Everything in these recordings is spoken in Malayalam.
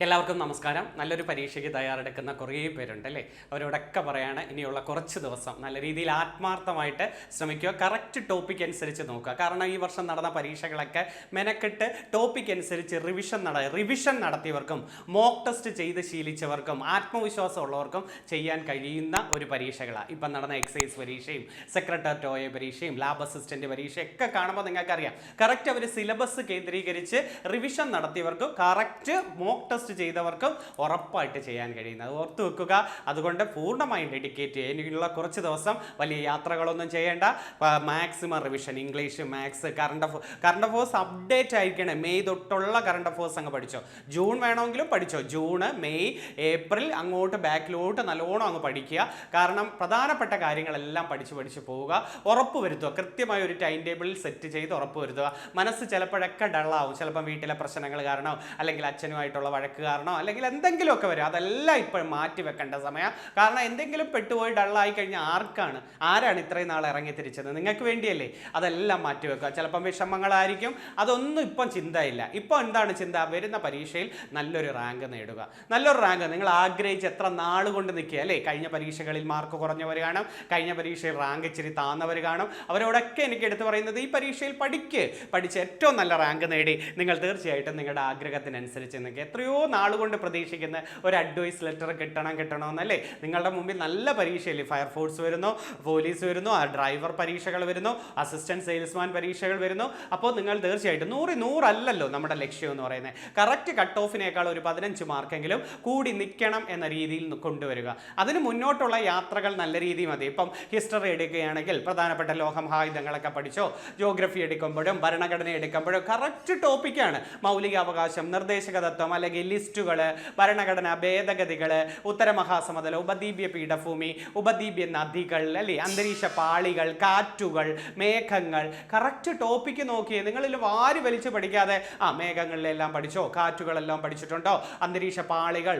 എല്ലാവർക്കും നമസ്കാരം. നല്ലൊരു പരീക്ഷയ്ക്ക് തയ്യാറെടുക്കുന്ന കുറേ പേരുണ്ട് അല്ലേ? അവരോടൊക്കെ പറയാണ് ഇനിയുള്ള കുറച്ച് ദിവസം നല്ല രീതിയിൽ ആത്മാർത്ഥമായിട്ട് ശ്രമിക്കുക, കറക്റ്റ് ടോപ്പിക് അനുസരിച്ച് നോക്കുക. കാരണം ഈ വർഷം നടന്ന പരീക്ഷകളൊക്കെ മെനക്കെട്ട് ടോപ്പിക് അനുസരിച്ച് റിവിഷൻ നടത്തിയവർക്കും മോക്ക് ടെസ്റ്റ് ചെയ്ത് ശീലിച്ചവർക്കും ആത്മവിശ്വാസം ഉള്ളവർക്കും ചെയ്യാൻ കഴിയുന്ന ഒരു പരീക്ഷകളാണ്. ഇപ്പം നടന്ന എക്സൈസ് പരീക്ഷയും സെക്രട്ടേറിയറ്റ് OA പരീക്ഷയും ലാബ് അസിസ്റ്റന്റ് പരീക്ഷയൊക്കെ കാണുമ്പോൾ നിങ്ങൾക്കറിയാം, കറക്റ്റ് അവർ സിലബസ് കേന്ദ്രീകരിച്ച് റിവിഷൻ നടത്തിയവർക്കും കറക്റ്റ് മോക്ക് ടെസ്റ്റ് ചെയ്തവർക്കും ഉറപ്പായിട്ട് ചെയ്യാൻ കഴിയുന്നത് ഓർത്ത് വെക്കുക. അതുകൊണ്ട് പൂർണ്ണമായും ഡെഡിക്കേറ്റ് ചെയ്യുക. ഇനിയുള്ള കുറച്ച് ദിവസം വലിയ യാത്രകളൊന്നും ചെയ്യേണ്ട. Maximum revision, English, maths, current affairs update ആയിരിക്കണം. മെയ് തൊട്ടുള്ള കറണ്ട് അഫേഴ്സ് അങ്ങ് പഠിച്ചോ. ജൂൺ വേണമെങ്കിലും പഠിച്ചോ. ജൂണ്, മെയ്, ഏപ്രിൽ അങ്ങോട്ട് ബാക്കിലോട്ട് നല്ലോണം അങ്ങ് പഠിക്കുക. കാരണം പ്രധാനപ്പെട്ട കാര്യങ്ങളെല്ലാം പഠിച്ച് പോവുക. ഉറപ്പ് വരുത്തുക, കൃത്യമായ ഒരു ടൈം ടേബിളിൽ സെറ്റ് ചെയ്ത് ഉറപ്പ് വരുത്തുക. മനസ്സ് ചിലപ്പോഴൊക്കെ ഡള്ളാവും. ചിലപ്പം വീട്ടിലെ പ്രശ്നങ്ങൾ കാരണോ അല്ലെങ്കിൽ അച്ഛനുമായിട്ടുള്ള വഴക്ക് കാരണോ അല്ലെങ്കിൽ എന്തെങ്കിലുമൊക്കെ വരും. അതെല്ലാം ഇപ്പോൾ മാറ്റി വെക്കേണ്ട സമയം. കാരണം എന്തെങ്കിലും പെട്ടുപോയി ഡള്ളായി കഴിഞ്ഞാൽ ആരാണ് ഇത്രയും നാൾ ഇറങ്ങി തിരിച്ചത്? നിങ്ങൾക്ക് വേണ്ടിയല്ലേ. അതെല്ലാം മാറ്റി വെക്കുക. ചിലപ്പം വിഷമങ്ങളായിരിക്കും, അതൊന്നും ഇപ്പം ചിന്തയില്ല. ഇപ്പം എന്താണ് ചിന്ത? വരുന്ന പരീക്ഷയിൽ നല്ലൊരു റാങ്ക് നേടുക. നല്ലൊരു റാങ്ക് നിങ്ങൾ ആഗ്രഹിച്ച് എത്ര നാൾ കൊണ്ട് നിൽക്കുക അല്ലേ? കഴിഞ്ഞ പരീക്ഷകളിൽ മാർക്ക് കുറഞ്ഞവർ കാണും, കഴിഞ്ഞ പരീക്ഷയിൽ റാങ്ക് ഇച്ചിരി താന്നവർ കാണും. അവരോടൊക്കെ എനിക്ക് എടുത്തു പറയുന്നത്, ഈ പരീക്ഷയിൽ പഠിച്ച് ഏറ്റവും നല്ല റാങ്ക് നേടി നിങ്ങൾ തീർച്ചയായിട്ടും നിങ്ങളുടെ ആഗ്രഹത്തിനനുസരിച്ച് നിങ്ങൾക്ക് എത്രയോ നാളുകൊണ്ട് പ്രതീക്ഷിക്കുന്ന ഒരു അഡ്വൈസ് ലെറ്റർ കിട്ടണമെന്നല്ലേ? നിങ്ങളുടെ മുമ്പിൽ നല്ല പരീക്ഷയില്ലേ? ഫയർഫോഴ്സ് വരുന്നു, പോലീസ് വരുന്നു, ഡ്രൈവർ പരീക്ഷകൾ വരുന്നു, അസിസ്റ്റന്റ് സെയിൽസ്മാൻ പരീക്ഷകൾ വരുന്നു. അപ്പോൾ നിങ്ങൾ തീർച്ചയായിട്ടും 100 അല്ലല്ലോ നമ്മുടെ ലക്ഷ്യം എന്ന് പറയുന്നത്. കറക്റ്റ് കട്ട് ഓഫിനേക്കാൾ ഒരു 15 മാർക്കെങ്കിലും കൂടി നിൽക്കണം എന്ന രീതിയിൽ കൊണ്ടുവരിക. അതിന് മുന്നോട്ടുള്ള യാത്രകൾ നല്ല രീതിയിൽ മതി. ഇപ്പം ഹിസ്റ്ററി എടുക്കുകയാണെങ്കിൽ പ്രധാനപ്പെട്ട ലോകമഹായുധങ്ങളൊക്കെ പഠിച്ചോ. ജിയോഗ്രഫി എടുക്കുമ്പോഴും ഭരണഘടന എടുക്കുമ്പോഴും കറക്റ്റ് ടോപ്പിക്കാണ്. മൗലികാവകാശം, നിർദ്ദേശക തത്വം അല്ലെങ്കിൽ ലിസ്റ്റുകൾ, ഭരണഘടന, ഭേദഗതികൾ, ഉത്തരമഹാസമതലം, ഉപദ്വീപ്യ പീഠഭൂമി, ഉപദ്വീപ്യ നദികൾ അല്ലേ, അന്തരീക്ഷ പാളികൾ, കാറ്റുകൾ, മേഘങ്ങൾ, കറക്റ്റ് ടോപ്പിക്ക് നോക്കിയേ. നിങ്ങളിൽ വാരി വലിച്ച് പഠിക്കാതെ മേഘങ്ങളിലെല്ലാം പഠിച്ചോ, കാറ്റുകളെല്ലാം പഠിച്ചിട്ടുണ്ടോ, അന്തരീക്ഷ പാളികൾ,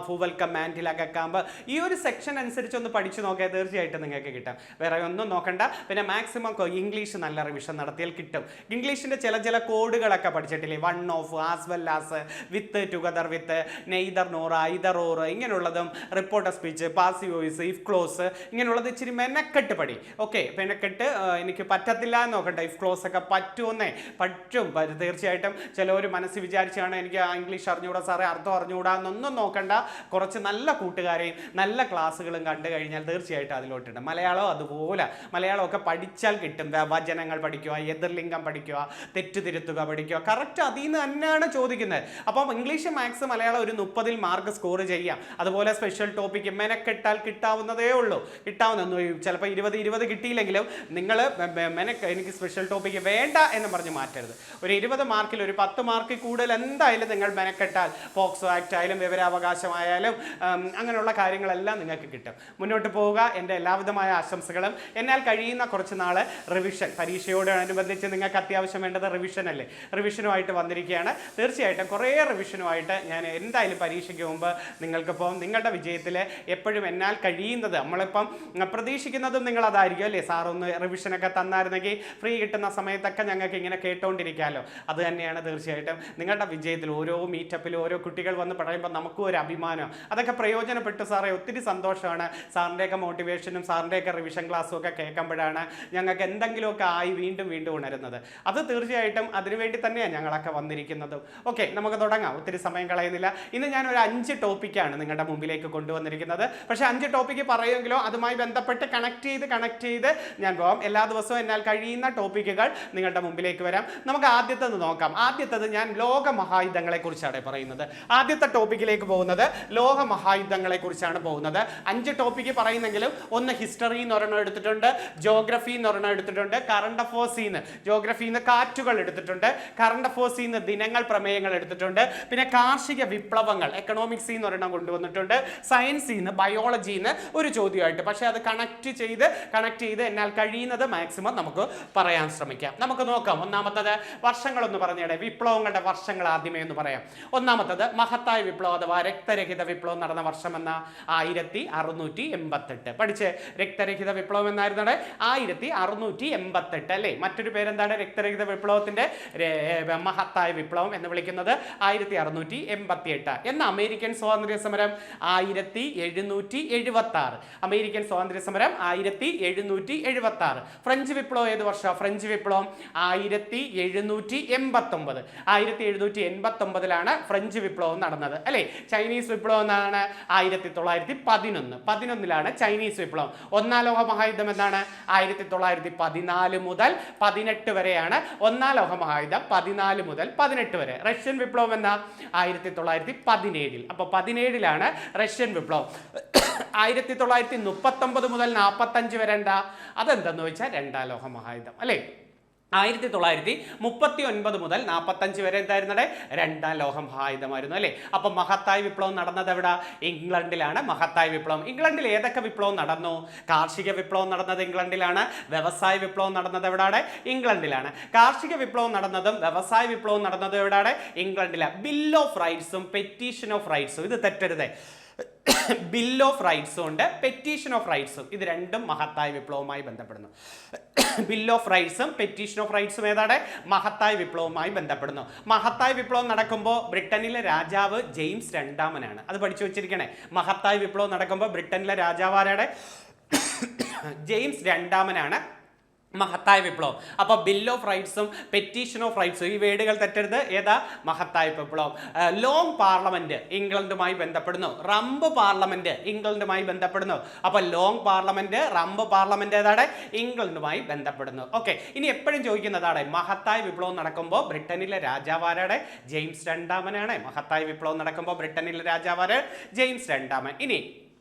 ഭൂവൽക്കം, മാൻറ്റിൽ, അകക്കാമ്പ്, ഈ ഒരു സെക്ഷൻ അനുസരിച്ച് ഒന്ന് പഠിച്ചു നോക്കിയാൽ തീർച്ചയായിട്ടും നിങ്ങൾക്ക് കിട്ടും. വേറെ ഒന്നും നോക്കണ്ട. പിന്നെ മാക്സിമം ഇംഗ്ലീഷ് നല്ല റിവിഷൻ നടത്തിയാൽ കിട്ടും. ഇംഗ്ലീഷിൻ്റെ ചില കോഡുകളൊക്കെ പഠിച്ചിട്ടില്ലേ? One of, as well as, with, together with, neither nor, either or, ഇങ്ങനെയുള്ളതും reporter speech, passive voice, if clause, ഇങ്ങനെയുള്ളത് ഇച്ചിരി മെനക്കെട്ട് പഠി. ഓക്കെ, മെനക്കെട്ട് എനിക്ക് പറ്റത്തില്ല എന്ന് നോക്കണ്ട. ഇഫ് ക്ലോസ് ഒക്കെ പറ്റും. തീർച്ചയായിട്ടും ചിലവർ മനസ്സിൽ വിചാരിച്ചാണ് എനിക്ക് ഇംഗ്ലീഷ് അറിഞ്ഞുകൂടാ സാറേ, അർത്ഥം അറിഞ്ഞുകൂടാ എന്നൊന്നും നോക്കണ്ട. കുറച്ച് നല്ല കൂട്ടുകാരെയും നല്ല ക്ലാസ്സുകളും കണ്ടു കഴിഞ്ഞാൽ തീർച്ചയായിട്ടും അതിലോട്ടുണ്ട്. മലയാളം അതുപോലെ, മലയാളമൊക്കെ പഠിച്ചാൽ കിട്ടും. വചനങ്ങൾ പഠിക്കുക, എതിർലിംഗം പഠിക്കുക, തെറ്റുതിരുത്തുക പഠിക്കുക. കറക്റ്റ് അതിൽ നിന്ന് തന്നെയാണ് ചോദിക്കുന്നത്. അപ്പം ഇംഗ്ലീഷ്, മാത്സ്, മലയാളം ഒരു 30 മാർക്ക് സ്കോർ ചെയ്യാം. അതുപോലെ സ്പെഷ്യൽ ടോപ്പിക്ക് മെനക്കെട്ടാൽ കിട്ടാവുന്നതേ ഉള്ളൂ. ചിലപ്പോൾ 20 കിട്ടിയില്ലെങ്കിലും നിങ്ങൾ എനിക്ക് സ്പെഷ്യൽ ടോപ്പിക്ക് വേണ്ട എന്ന് പറഞ്ഞ് മാറ്റരുത്. ഒരു 20 മാർക്കിൽ ഒരു 10 മാർക്കിൽ കൂടുതൽ എന്തായാലും നിങ്ങൾ മെനക്കെട്ടാൽ പോക്സോ ആക്ട് ആയാലും വിവരാവകാശമായാലും അങ്ങനെയുള്ള കാര്യങ്ങളെല്ലാം നിങ്ങൾക്ക് കിട്ടും. മുന്നോട്ട് പോവുക. എൻ്റെ എല്ലാവിധമായ ആശംസകളും. എന്നാൽ കഴിയുന്ന കുറച്ച് നാൾ റിവിഷൻ, പരീക്ഷയോടനുബന്ധിച്ച് നിങ്ങൾക്ക് അത്യാവശ്യം വേണ്ടത് റിവിഷൻ അല്ലേ? റിവിഷനുമായിട്ട് വന്നിരിക്കുകയാണ്. തീർച്ചയായിട്ടും കുറേ റിവിഷനുമായിട്ട് ഞാൻ എന്തായാലും പരീക്ഷയ്ക്ക് മുമ്പ് നിങ്ങൾക്കിപ്പം നിങ്ങളുടെ വിജയത്തിൽ എപ്പോഴും എന്നാൽ കഴിയുന്നത്, നമ്മളിപ്പം പ്രതീക്ഷിക്കുന്നതും നിങ്ങൾ അതായിരിക്കും അല്ലേ? സാറൊന്ന് റിവിഷനൊക്കെ തന്നായിരുന്നെങ്കിൽ ഫ്രീ കിട്ടുന്ന സമയത്തൊക്കെ ഞങ്ങൾക്ക് ഇങ്ങനെ കേട്ടോണ്ടിരിക്കാമല്ലോ. അത് തന്നെയാണ് തീർച്ചയായിട്ടും നിങ്ങളുടെ വിജയത്തിൽ. ഓരോ മീറ്റപ്പിലും ഓരോ കുട്ടികൾ വന്ന് പറയുമ്പോൾ നമുക്കും ഒരു അഭിമാനം. അതൊക്കെ പ്രയോജനപ്പെട്ടു സാറേ. ഒത്തിരി സന്തോഷമാണ്. സാറിൻ്റെയൊക്കെ മോട്ടിവേഷനും സാറിൻ്റെയൊക്കെ റിവിഷൻ ക്ലാസ്സും ഒക്കെ കേൾക്കുമ്പോഴാണ് ഞങ്ങൾക്ക് എന്തെങ്കിലുമൊക്കെ ആയി വീണ്ടും ഉണരുന്നത്. അത് തീർച്ചയായിട്ടും അതിനുവേണ്ടി തന്നെയാണ് ഞങ്ങളൊക്കെ വന്നിരിക്കുന്നത്. ഓക്കെ, നമുക്ക് തുടങ്ങാം. ഒത്തിരി സമയം കളയുന്നില്ല. ഇന്ന് ഞാൻ ഒരു 5 ടോപ്പിക്കാണ് നിങ്ങളുടെ മുമ്പിലേക്ക് കൊണ്ടുവന്നിരിക്കുന്നത്. പക്ഷേ 5 ടോപ്പിക്ക് പറയുമെങ്കിലോ അതുമായി ബന്ധപ്പെട്ട് കണക്ട് ചെയ്ത് ഞാൻ പോകാം. എല്ലാ ദിവസവും എന്നാൽ കഴിയുന്ന ടോപ്പിക്കുകൾ നിങ്ങളുടെ മുമ്പിലേക്ക് വരാം. നമുക്ക് ആദ്യത്തേത് നോക്കാം. ആദ്യത്തേത് ഞാൻ ലോകമഹായുധങ്ങളെ കുറിച്ചാണ് പറയുന്നത്. ആദ്യത്തെ ടോപ്പിക്കിലേക്ക് പോകുന്നത് ലോകമഹായുധങ്ങളെ കുറിച്ചാണ് പോകുന്നത്. 5 ടോപ്പിക്ക് പറയുന്നെങ്കിലും ഒന്ന് ഹിസ്റ്ററി എന്ന് ഒരെണ്ണം എടുത്തിട്ടുണ്ട്, ജോഗ്രഫി എന്ന് ഒരെണ്ണം എടുത്തിട്ടുണ്ട്, കറണ്ട് അഫേഴ്സിൽ നിന്ന് ജോഗ്രഫിയിൽ നിന്ന് കാറ്റുകൾ എടുത്തിട്ടുണ്ട്, കറണ്ട് അഫേഴ്സിൽ നിന്ന് ദിനങ്ങൾ, പ്രമേയങ്ങൾ എടുത്തിട്ടുണ്ട്. പിന്നെ കാർഷിക വിപ്ലവങ്ങൾ എക്കണോമിക്സിൽ നിന്ന് ഒരെണ്ണം കൊണ്ടുവന്നിട്ടുണ്ട്, സയൻസിൽ നിന്ന്, ബയോളജിയിൽ നിന്ന് ഒരു ചോദ്യമായിട്ട്. പക്ഷേ അത് കണക്ട് ചെയ്ത് എന്നാൽ കഴിയുന്നത് മാക്സിമം നമുക്ക് പറയാൻ ശ്രമിക്കാം. നമുക്ക് നോക്കാം. ഒന്നാമത്തത് വർഷങ്ങളൊന്ന് പറഞ്ഞേടെ, വിപ്ലവങ്ങളുടെ വർഷങ്ങൾ ആദ്യമേ ഒന്ന് പറയാം. ഒന്നാമത്തത് മഹത്തായ വിപ്ലവം അഥവാ രക്തരഹിത വിപ്ലവം നടന്ന വർഷം എന്ന 1688. പഠിച്ച് രക്തരഹിത വിപ്ലവം എന്നായിരുന്നത് 1688 അല്ലേ? മറ്റൊരു പേരെന്താണ് രക്തരഹിത വിപ്ലവത്തിന്റെ മഹത്തായ വിപ്ലവം എന്ന് വിളിക്കുന്നത്? 1688. 1788. എന്ന അമേരിക്കൻ സ്വാതന്ത്ര്യ സമരം 1776. അമേരിക്കൻ സ്വാതന്ത്ര്യ സമരം 1776. ഫ്രഞ്ച് വിപ്ലവം ഏത് വർഷം? ഫ്രഞ്ച് വിപ്ലവം 1789. 1789 ഫ്രഞ്ച് വിപ്ലവം നടന്നത് അല്ലെ. ചൈനീസ് വിപ്ലവം എന്നാണ് 1911. ചൈനീസ് വിപ്ലവം. ഒന്നാം ലോക മഹായുദ്ധം എന്നാണ് 1914 മുതൽ 18 വരെയാണ് ഒന്നാം ലോക മഹായുദ്ധം. 14 മുതൽ 18 വരെ. റഷ്യൻ വിപ്ലവം എന്ന 1917. അപ്പൊ 17 റഷ്യൻ വിപ്ലവം. 1939 മുതൽ 45 വരെ അതെന്തെന്ന് വെച്ചാൽ രണ്ടാം ലോക മഹായുദ്ധം അല്ലെ. 1939 മുതൽ 45 വരെ എന്തായിരുന്നത്? രണ്ടാം ലോക മഹായുദ്ധമായിരുന്നു അല്ലെ. അപ്പൊ മഹത്തായ വിപ്ലവം നടന്നത് എവിടെ? ഇംഗ്ലണ്ടിലാണ് മഹത്തായ വിപ്ലവം. ഇംഗ്ലണ്ടിൽ ഏതൊക്കെ വിപ്ലവം നടന്നു? കാർഷിക വിപ്ലവം നടന്നത് ഇംഗ്ലണ്ടിലാണ്. വ്യവസായ വിപ്ലവം നടന്നത് എവിടെയാണ്? ഇംഗ്ലണ്ടിലാണ്. കാർഷിക വിപ്ലവം നടന്നതും വ്യവസായ വിപ്ലവം നടന്നതും എവിടെയാണ്? ഇംഗ്ലണ്ടിലാണ്. ബിൽ ഓഫ് റൈറ്റ്സും പെറ്റീഷൻ ഓഫ് റൈറ്റ്സും, ഇത് തെറ്റരുതേ. ബിൽ ഓഫ് റൈറ്റ്സും ഉണ്ട്, പെറ്റീഷൻ ഓഫ് റൈറ്റ്സും. ഇത് രണ്ടും മഹത്തായ വിപ്ലവവുമായി ബന്ധപ്പെടുന്നു. ബിൽ ഓഫ് റൈറ്റ്സും പെറ്റീഷൻ ഓഫ് റൈറ്റ്സും ഏതാണ്? മഹത്തായ വിപ്ലവവുമായി ബന്ധപ്പെടുന്നു. മഹത്തായ വിപ്ലവം നടക്കുമ്പോൾ ബ്രിട്ടനിലെ രാജാവ് ജെയിംസ് രണ്ടാമനാണ്. അത് പഠിച്ചു വെച്ചിരിക്കണേ. മഹത്തായ വിപ്ലവം നടക്കുമ്പോൾ ബ്രിട്ടനിലെ രാജാവ് ആരാണ്? ജെയിംസ് രണ്ടാമനാണ് മഹത്തായ വിപ്ലവം. അപ്പൊ ബിൽ ഓഫ് റൈറ്റ്സും പെറ്റീഷൻ ഓഫ് റൈറ്റ്സും, ഈ വേർഡുകൾ തെറ്റരുത്. ഏതാ? മഹത്തായ വിപ്ലവം. ലോങ് പാർലമെന്റ് ഇംഗ്ലണ്ടുമായി ബന്ധപ്പെടുന്നു. റംബ് പാർലമെന്റ് ഇംഗ്ലണ്ടുമായി ബന്ധപ്പെടുന്നു. അപ്പൊ ലോങ് പാർലമെന്റ്, റംബ് പാർലമെന്റ് ഏതാണ്? ഇംഗ്ലണ്ടുമായി ബന്ധപ്പെടുന്നു. ഓക്കെ. ഇനി എപ്പോഴും ചോദിക്കുന്നതാണ് മഹത്തായ വിപ്ലവം നടക്കുമ്പോൾ ബ്രിട്ടനിലെ രാജാവാരാണ്? ജെയിംസ് രണ്ടാമനാണ്. മഹത്തായ വിപ്ലവം നടക്കുമ്പോൾ ബ്രിട്ടനിലെ രാജാവാര്? ജെയിംസ് രണ്ടാമൻ. ഇനി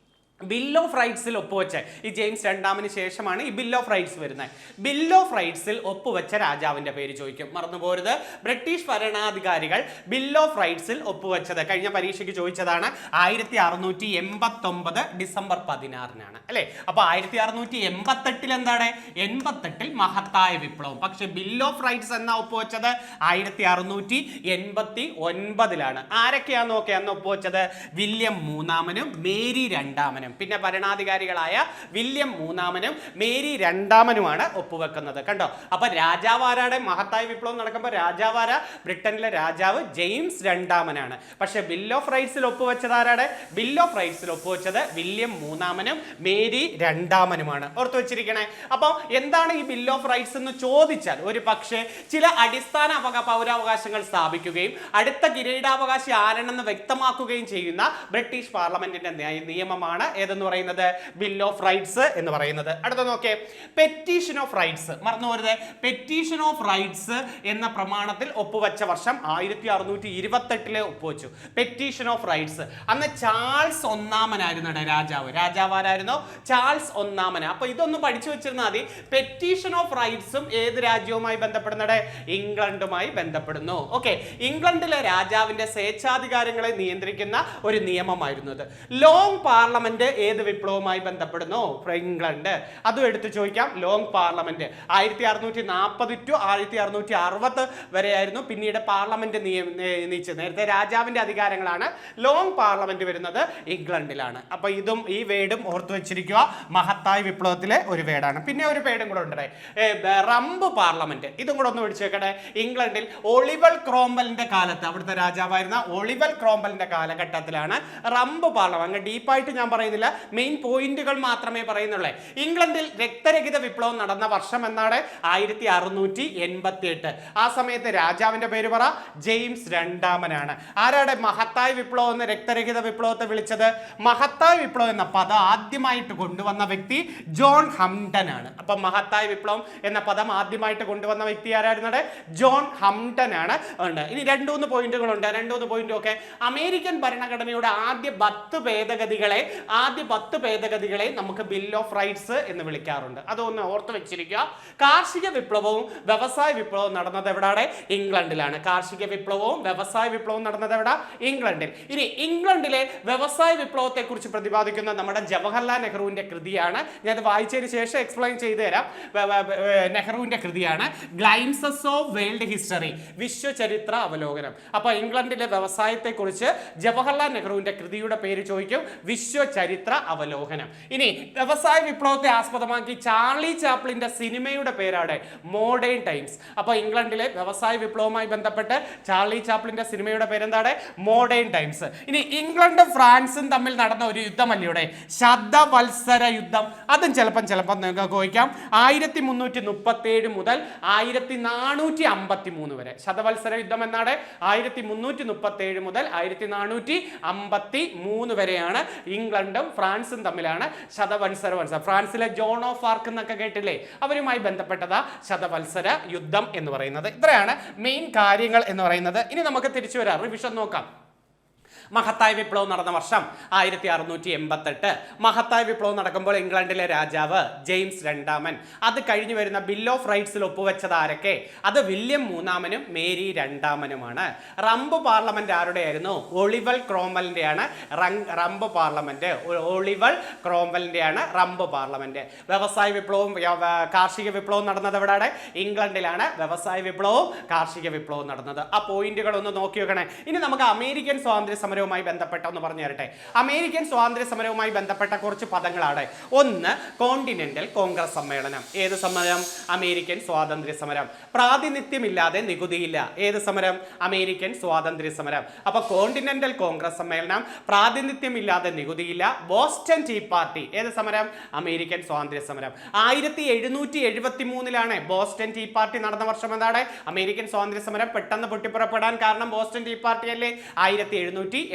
ബിൽ ഓഫ് റൈറ്റ്സിൽ ഒപ്പുവെച്ച ഈ ജെയിംസ് രണ്ടാമന് ശേഷമാണ് ഈ ബിൽ ഓഫ് റൈറ്റ്സ് വരുന്നത്. ബിൽ ഓഫ് റൈറ്റ്സിൽ ഒപ്പുവെച്ച രാജാവിന്റെ പേര് ചോദിക്കും. മറന്നുപോരുത്. ബ്രിട്ടീഷ് ഭരണാധികാരികൾ ബിൽ ഓഫ് റൈറ്റ്സിൽ ഒപ്പുവെച്ചത് കഴിഞ്ഞ പരീക്ഷയ്ക്ക് ചോദിച്ചതാണ്. 1689 ഡിസംബർ 16 അല്ലെ. അപ്പൊ 1688 എന്താണ്? 88 മഹത്തായ വിപ്ലവം. പക്ഷെ ബിൽ ഓഫ് റൈറ്റ്സ് എന്നാ ഒപ്പുവെച്ചത്? 1689. ആരൊക്കെയാന്ന് നോക്കിയാ അന്ന് ഒപ്പുവെച്ചത്? വില്യം മൂന്നാമനും മേരി രണ്ടാമനും. പിന്നെ ഭരണാധികാരികളായ വില്യം മൂന്നാമനും മേരി രണ്ടാമനുമാണ് ഒപ്പുവെക്കുന്നത്. കണ്ടോ? അപ്പൊ രാജാവാരാടെ മഹത്തായ വിപ്ലവം നടക്കുമ്പോൾ രാജാവാര? ബ്രിട്ടനിലെ രാജാവ് ജെയിംസ് രണ്ടാമനാണ്. പക്ഷെ ബിൽ ഓഫ് റൈറ്റ്സിൽ ഒപ്പുവെച്ചത് ആരാടെ? ബിൽ ഓഫ് റൈറ്റ്സിൽ ഒപ്പുവെച്ചത് വില്യം മൂന്നാമനും മേരി രണ്ടാമനുമാണ്. ഓർത്തു വെച്ചിരിക്കണേ. അപ്പൊ എന്താണ് ഈ ബിൽ ഓഫ് റൈറ്റ്സ് എന്ന് ചോദിച്ചാൽ ഒരു പക്ഷേ ചില അടിസ്ഥാന പൗരാവകാശങ്ങൾ സ്ഥാപിക്കുകയും അടുത്ത കിരീടാവകാശി ആരാണെന്ന് വ്യക്തമാക്കുകയും ചെയ്യുന്ന ബ്രിട്ടീഷ് പാർലമെന്റിന്റെ നിയമമാണ് ഏതെന്ന് പറയുന്നത്? ബിൽ ഓഫ് റൈറ്റ്സ് എന്ന് പറയുന്നത്. അടുത്ത നോക്കേ, പെറ്റീഷൻ ഓഫ് റൈറ്റ്സ്. മറന്നു പോരുത്. പെറ്റീഷൻ ഓഫ് റൈറ്റ്സ് എന്ന പ്രമാണത്തിൽ ഒപ്പുവെച്ച വർഷം 1628 ഒപ്പുവെച്ചു. Petition of rights. അന്ന് ചാൾസ് ഒന്നാമനായിരുന്നു രാജാവ്. രാജാവാരായിരുന്നു? ചാൾസ് ഒന്നാമൻ. അപ്പൊ ഇതൊന്ന് പഠിച്ചു വെച്ചിരുന്നാൽ മതി. പെറ്റീഷൻ ഓഫ് റൈറ്റ്സും ഏത് രാജ്യവുമായി ബന്ധപ്പെടുന്നത്? ഇംഗ്ലണ്ടുമായി ബന്ധപ്പെടുന്നു. ഓക്കെ. ഇംഗ്ലണ്ടിലെ രാജാവിന്റെ സ്വേച്ഛാധികാരങ്ങളെ നിയന്ത്രിക്കുന്ന ഒരു നിയമമായിരുന്നു ഇത്. ലോങ് പാർലമെന്റ് ഏത് വിപ്ലവവുമായി ബന്ധപ്പെടുന്നു? ഇംഗ്ലണ്ട്. അതും എടുത്തു ചോദിക്കാം. ലോങ് പാർലമെന്റ് 1640 to 1660 വരെയായിരുന്നു. പിന്നീട് പാർലമെന്റ് നീച്ചത്. നേരത്തെ രാജാവിന്റെ അധികാരങ്ങളാണ്. ലോങ് പാർലമെന്റ് വരുന്നത് ഇംഗ്ലണ്ടിലാണ്. അപ്പൊ ഇതും ഈ വേർഡും ഓർത്തു വെച്ചിരിക്കുക. മഹത്തായ വിപ്ലവത്തിലെ ഒരു വേർഡാണ്. പിന്നെ ഒരു വേർഡും കൂടെ ഉണ്ട്, റംബ് പാർലമെന്റ്. ഇതും കൂടെ ഒന്ന് പിടിച്ചു വെക്കട്ടെ. ഇംഗ്ലണ്ടിൽ ഒളിവർ ക്രോംവെലിന്റെ കാലത്ത്, അവിടുത്തെ രാജാവായിരുന്ന ഒളിവർ ക്രോംവെലിന്റെ കാലഘട്ടത്തിലാണ് റംബ് പാർലമെന്റ്. അങ്ങ് ഡീപ്പായിട്ട് ഞാൻ പറയുന്നില്ല, മെയിൻ പോയിന്റുകൾ മാത്രമേ പറയുന്നുള്ളൂ. ഇംഗ്ലണ്ടിൽ രക്തരഹിത വിപ്ലവം നടന്ന വർഷം എന്നാണ് 1688. ആ സമയത്ത് രാജാവിന്റെ പേര് പറ? ജെയിംസ് രണ്ടാമനാണ്. ആരാടെ മഹത്തായ വിപ്ലവം എന്ന് രക്തരഹിത വിപ്ലവത്തെ വിളിച്ചത്? മഹത്തായ വിപ്ലവം എന്ന പദം ആദ്യമായിട്ട് കൊണ്ടുവന്ന വ്യക്തി ജോൺ ഹംപ്ടൺ ആണ്. അപ്പൊ മഹത്തായ വിപ്ലവം എന്ന പദം ആദ്യമായിട്ട് കൊണ്ടുവന്ന വ്യക്തി ആരായിരുന്നത്? ജോൺ ഹംപ്ടൺ ആണ്. ഇനി 2-3 പോയിന്റുകളുണ്ട്. 2-3 പോയിന്റ് ഒക്കെ. അമേരിക്കൻ ഭരണഘടനയുടെ ആദ്യ 10 ഭേദഗതികളെ നമുക്ക് ബിൽ ഓഫ് റൈറ്റ്സ് എന്ന് വിളിക്കാറുണ്ട്. അതൊന്ന് ഓർത്ത് വെച്ചിരിക്കുക. കാർഷിക വിപ്ലവവും വ്യവസായ വിപ്ലവവും നടന്നത് എവിടെയാണ്? ഇംഗ്ലണ്ടിലാണ്. കാർഷിക വിപ്ലവവും വ്യവസായ വിപ്ലവവും നടന്നത് എവിടെ? ഇംഗ്ലണ്ടിൽ. ഇനി ഇംഗ്ലണ്ടിലെ വ്യവസായ വിപ്ലവത്തെ കുറിച്ച് പ്രതിപാദിക്കുന്ന നമ്മുടെ ജവഹർലാൽ നെഹ്റുവിന്റെ കൃതിയാണ്. ഞാൻ അത് വായിച്ചതിന് ശേഷം എക്സ്പ്ലെയിൻ ചെയ്തു തരാം. നെഹ്റുവിന്റെ കൃതിയാണ് ഗ്ലൈംസസ് ഓഫ് വേൾഡ് ഹിസ്റ്ററി, വിശ്വചരിത്ര അവലോകനം. അപ്പൊ ഇംഗ്ലണ്ടിലെ വ്യവസായത്തെ കുറിച്ച് ജവഹർലാൽ നെഹ്റുവിന്റെ കൃതിയുടെ പേര് ചോദിക്കും, വിശ്വചരിത്ര ചരിത്ര അവലോകനം. ഇനി വ്യവസായ വിപ്ലവത്തെ ആസ്പദമാക്കി ചാർലി ചാപ്ലിന്റെ സിനിമയുടെ പേരാണ് മോഡേൺ ടൈംസ്. അപ്പൊ ഇംഗ്ലണ്ടിലെ വ്യവസായ വിപ്ലവവുമായി ബന്ധപ്പെട്ട് ചാർലി ചാപ്ലിന്റെ സിനിമയുടെ പേരെന്താണ്? Modern times. ഇനി ഇംഗ്ലണ്ടും ഫ്രാൻസും തമ്മിൽ നടന്ന ഒരു യുദ്ധമല്ലേ ശതവത്സര യുദ്ധം. അതും ചിലപ്പം നിങ്ങൾക്ക് ചോദിക്കാം. 1337 മുതൽ 1453 വരെ ശതവത്സര യുദ്ധം എന്നാണ്. 1337 മുതൽ 1453 വരെയാണ് ഇംഗ്ലണ്ടും ഫ്രാൻസും തമ്മിലാണ് ശതവത്സര ഫ്രാൻസിലെ ജോൺ ഓഫ് ആർക്ക് എന്നൊക്കെ കേട്ടില്ലേ, അവരുമായി ബന്ധപ്പെട്ടതാ ശതവത്സര യുദ്ധം എന്ന് പറയുന്നത്. ഇത്രയാണ് മെയിൻ കാര്യങ്ങൾ എന്ന് പറയുന്നത്. ഇനി നമുക്ക് തിരിച്ചു വരാം, റിവിഷൻ നോക്കാം. മഹത്തായ വിപ്ലവം നടന്ന വർഷം 1688. മഹത്തായ വിപ്ലവം നടക്കുമ്പോൾ ഇംഗ്ലണ്ടിലെ രാജാവ് ജെയിംസ് രണ്ടാമൻ. അത് കഴിഞ്ഞു വരുന്ന ബിൽ ഓഫ് റൈറ്റ്സിൽ ഒപ്പുവെച്ചത് ആരൊക്കെ? അത് വില്യം മൂന്നാമനും മേരി രണ്ടാമനുമാണ്. റംബ് പാർലമെന്റ് ആരുടെയായിരുന്നു? ഒളിവർ ക്രോംവെലിന്റെയാണ് റംബ് പാർലമെന്റ്. ഒളിവർ ക്രോംവെലിന്റെയാണ് റംബ് പാർലമെന്റ്. വ്യവസായ വിപ്ലവവും കാർഷിക വിപ്ലവവും നടന്നത് എവിടെയാണ്? ഇംഗ്ലണ്ടിലാണ് വ്യവസായ വിപ്ലവവും കാർഷിക വിപ്ലവവും നടന്നത്. ആ പോയിന്റുകൾ ഒന്ന് നോക്കി വെക്കണേ. ഇനി നമുക്ക് അമേരിക്കൻ സ്വാതന്ത്ര്യ സമരവുമായി ബന്ധപ്പെട്ട ഒന്ന് പറഞ്ഞു തരട്ടെ. അമേരിക്കൻ സ്വാതന്ത്ര്യ സമരവുമായി ബന്ധപ്പെട്ട കുറച്ച് പദങ്ങളാണ്. ഒന്ന്, കോണ്ടിനെന്റൽ കോൺഗ്രസ് സമ്മേളനം. ഏത് സമരം? അമേരിക്കൻ സ്വാതന്ത്ര്യ സമരം. പ്രാതിനിധ്യമില്ലാതെ നികുതിയില്ല. ഏത് സമരം? അമേരിക്കൻ സ്വാതന്ത്ര്യ സമരം. അപ്പൊ കോണ്ടിനെന്റൽ കോൺഗ്രസ് സമ്മേളനം, പ്രാതിനിധ്യമില്ലാതെ നികുതിയില്ല. Boston tea party. ഏത് സമരം? അമേരിക്കൻ സ്വാതന്ത്ര്യ സമരം. 1773 ബോസ്റ്റൺ ടീ പാർട്ടി നടന്ന വർഷം എന്താണ്? അമേരിക്കൻ സ്വാതന്ത്ര്യ സമരം പെട്ടെന്ന് പൊട്ടിപ്പുറപ്പെടാൻ കാരണം ബോസ്റ്റൺ ടീ പാർട്ടി അല്ലേ? 1773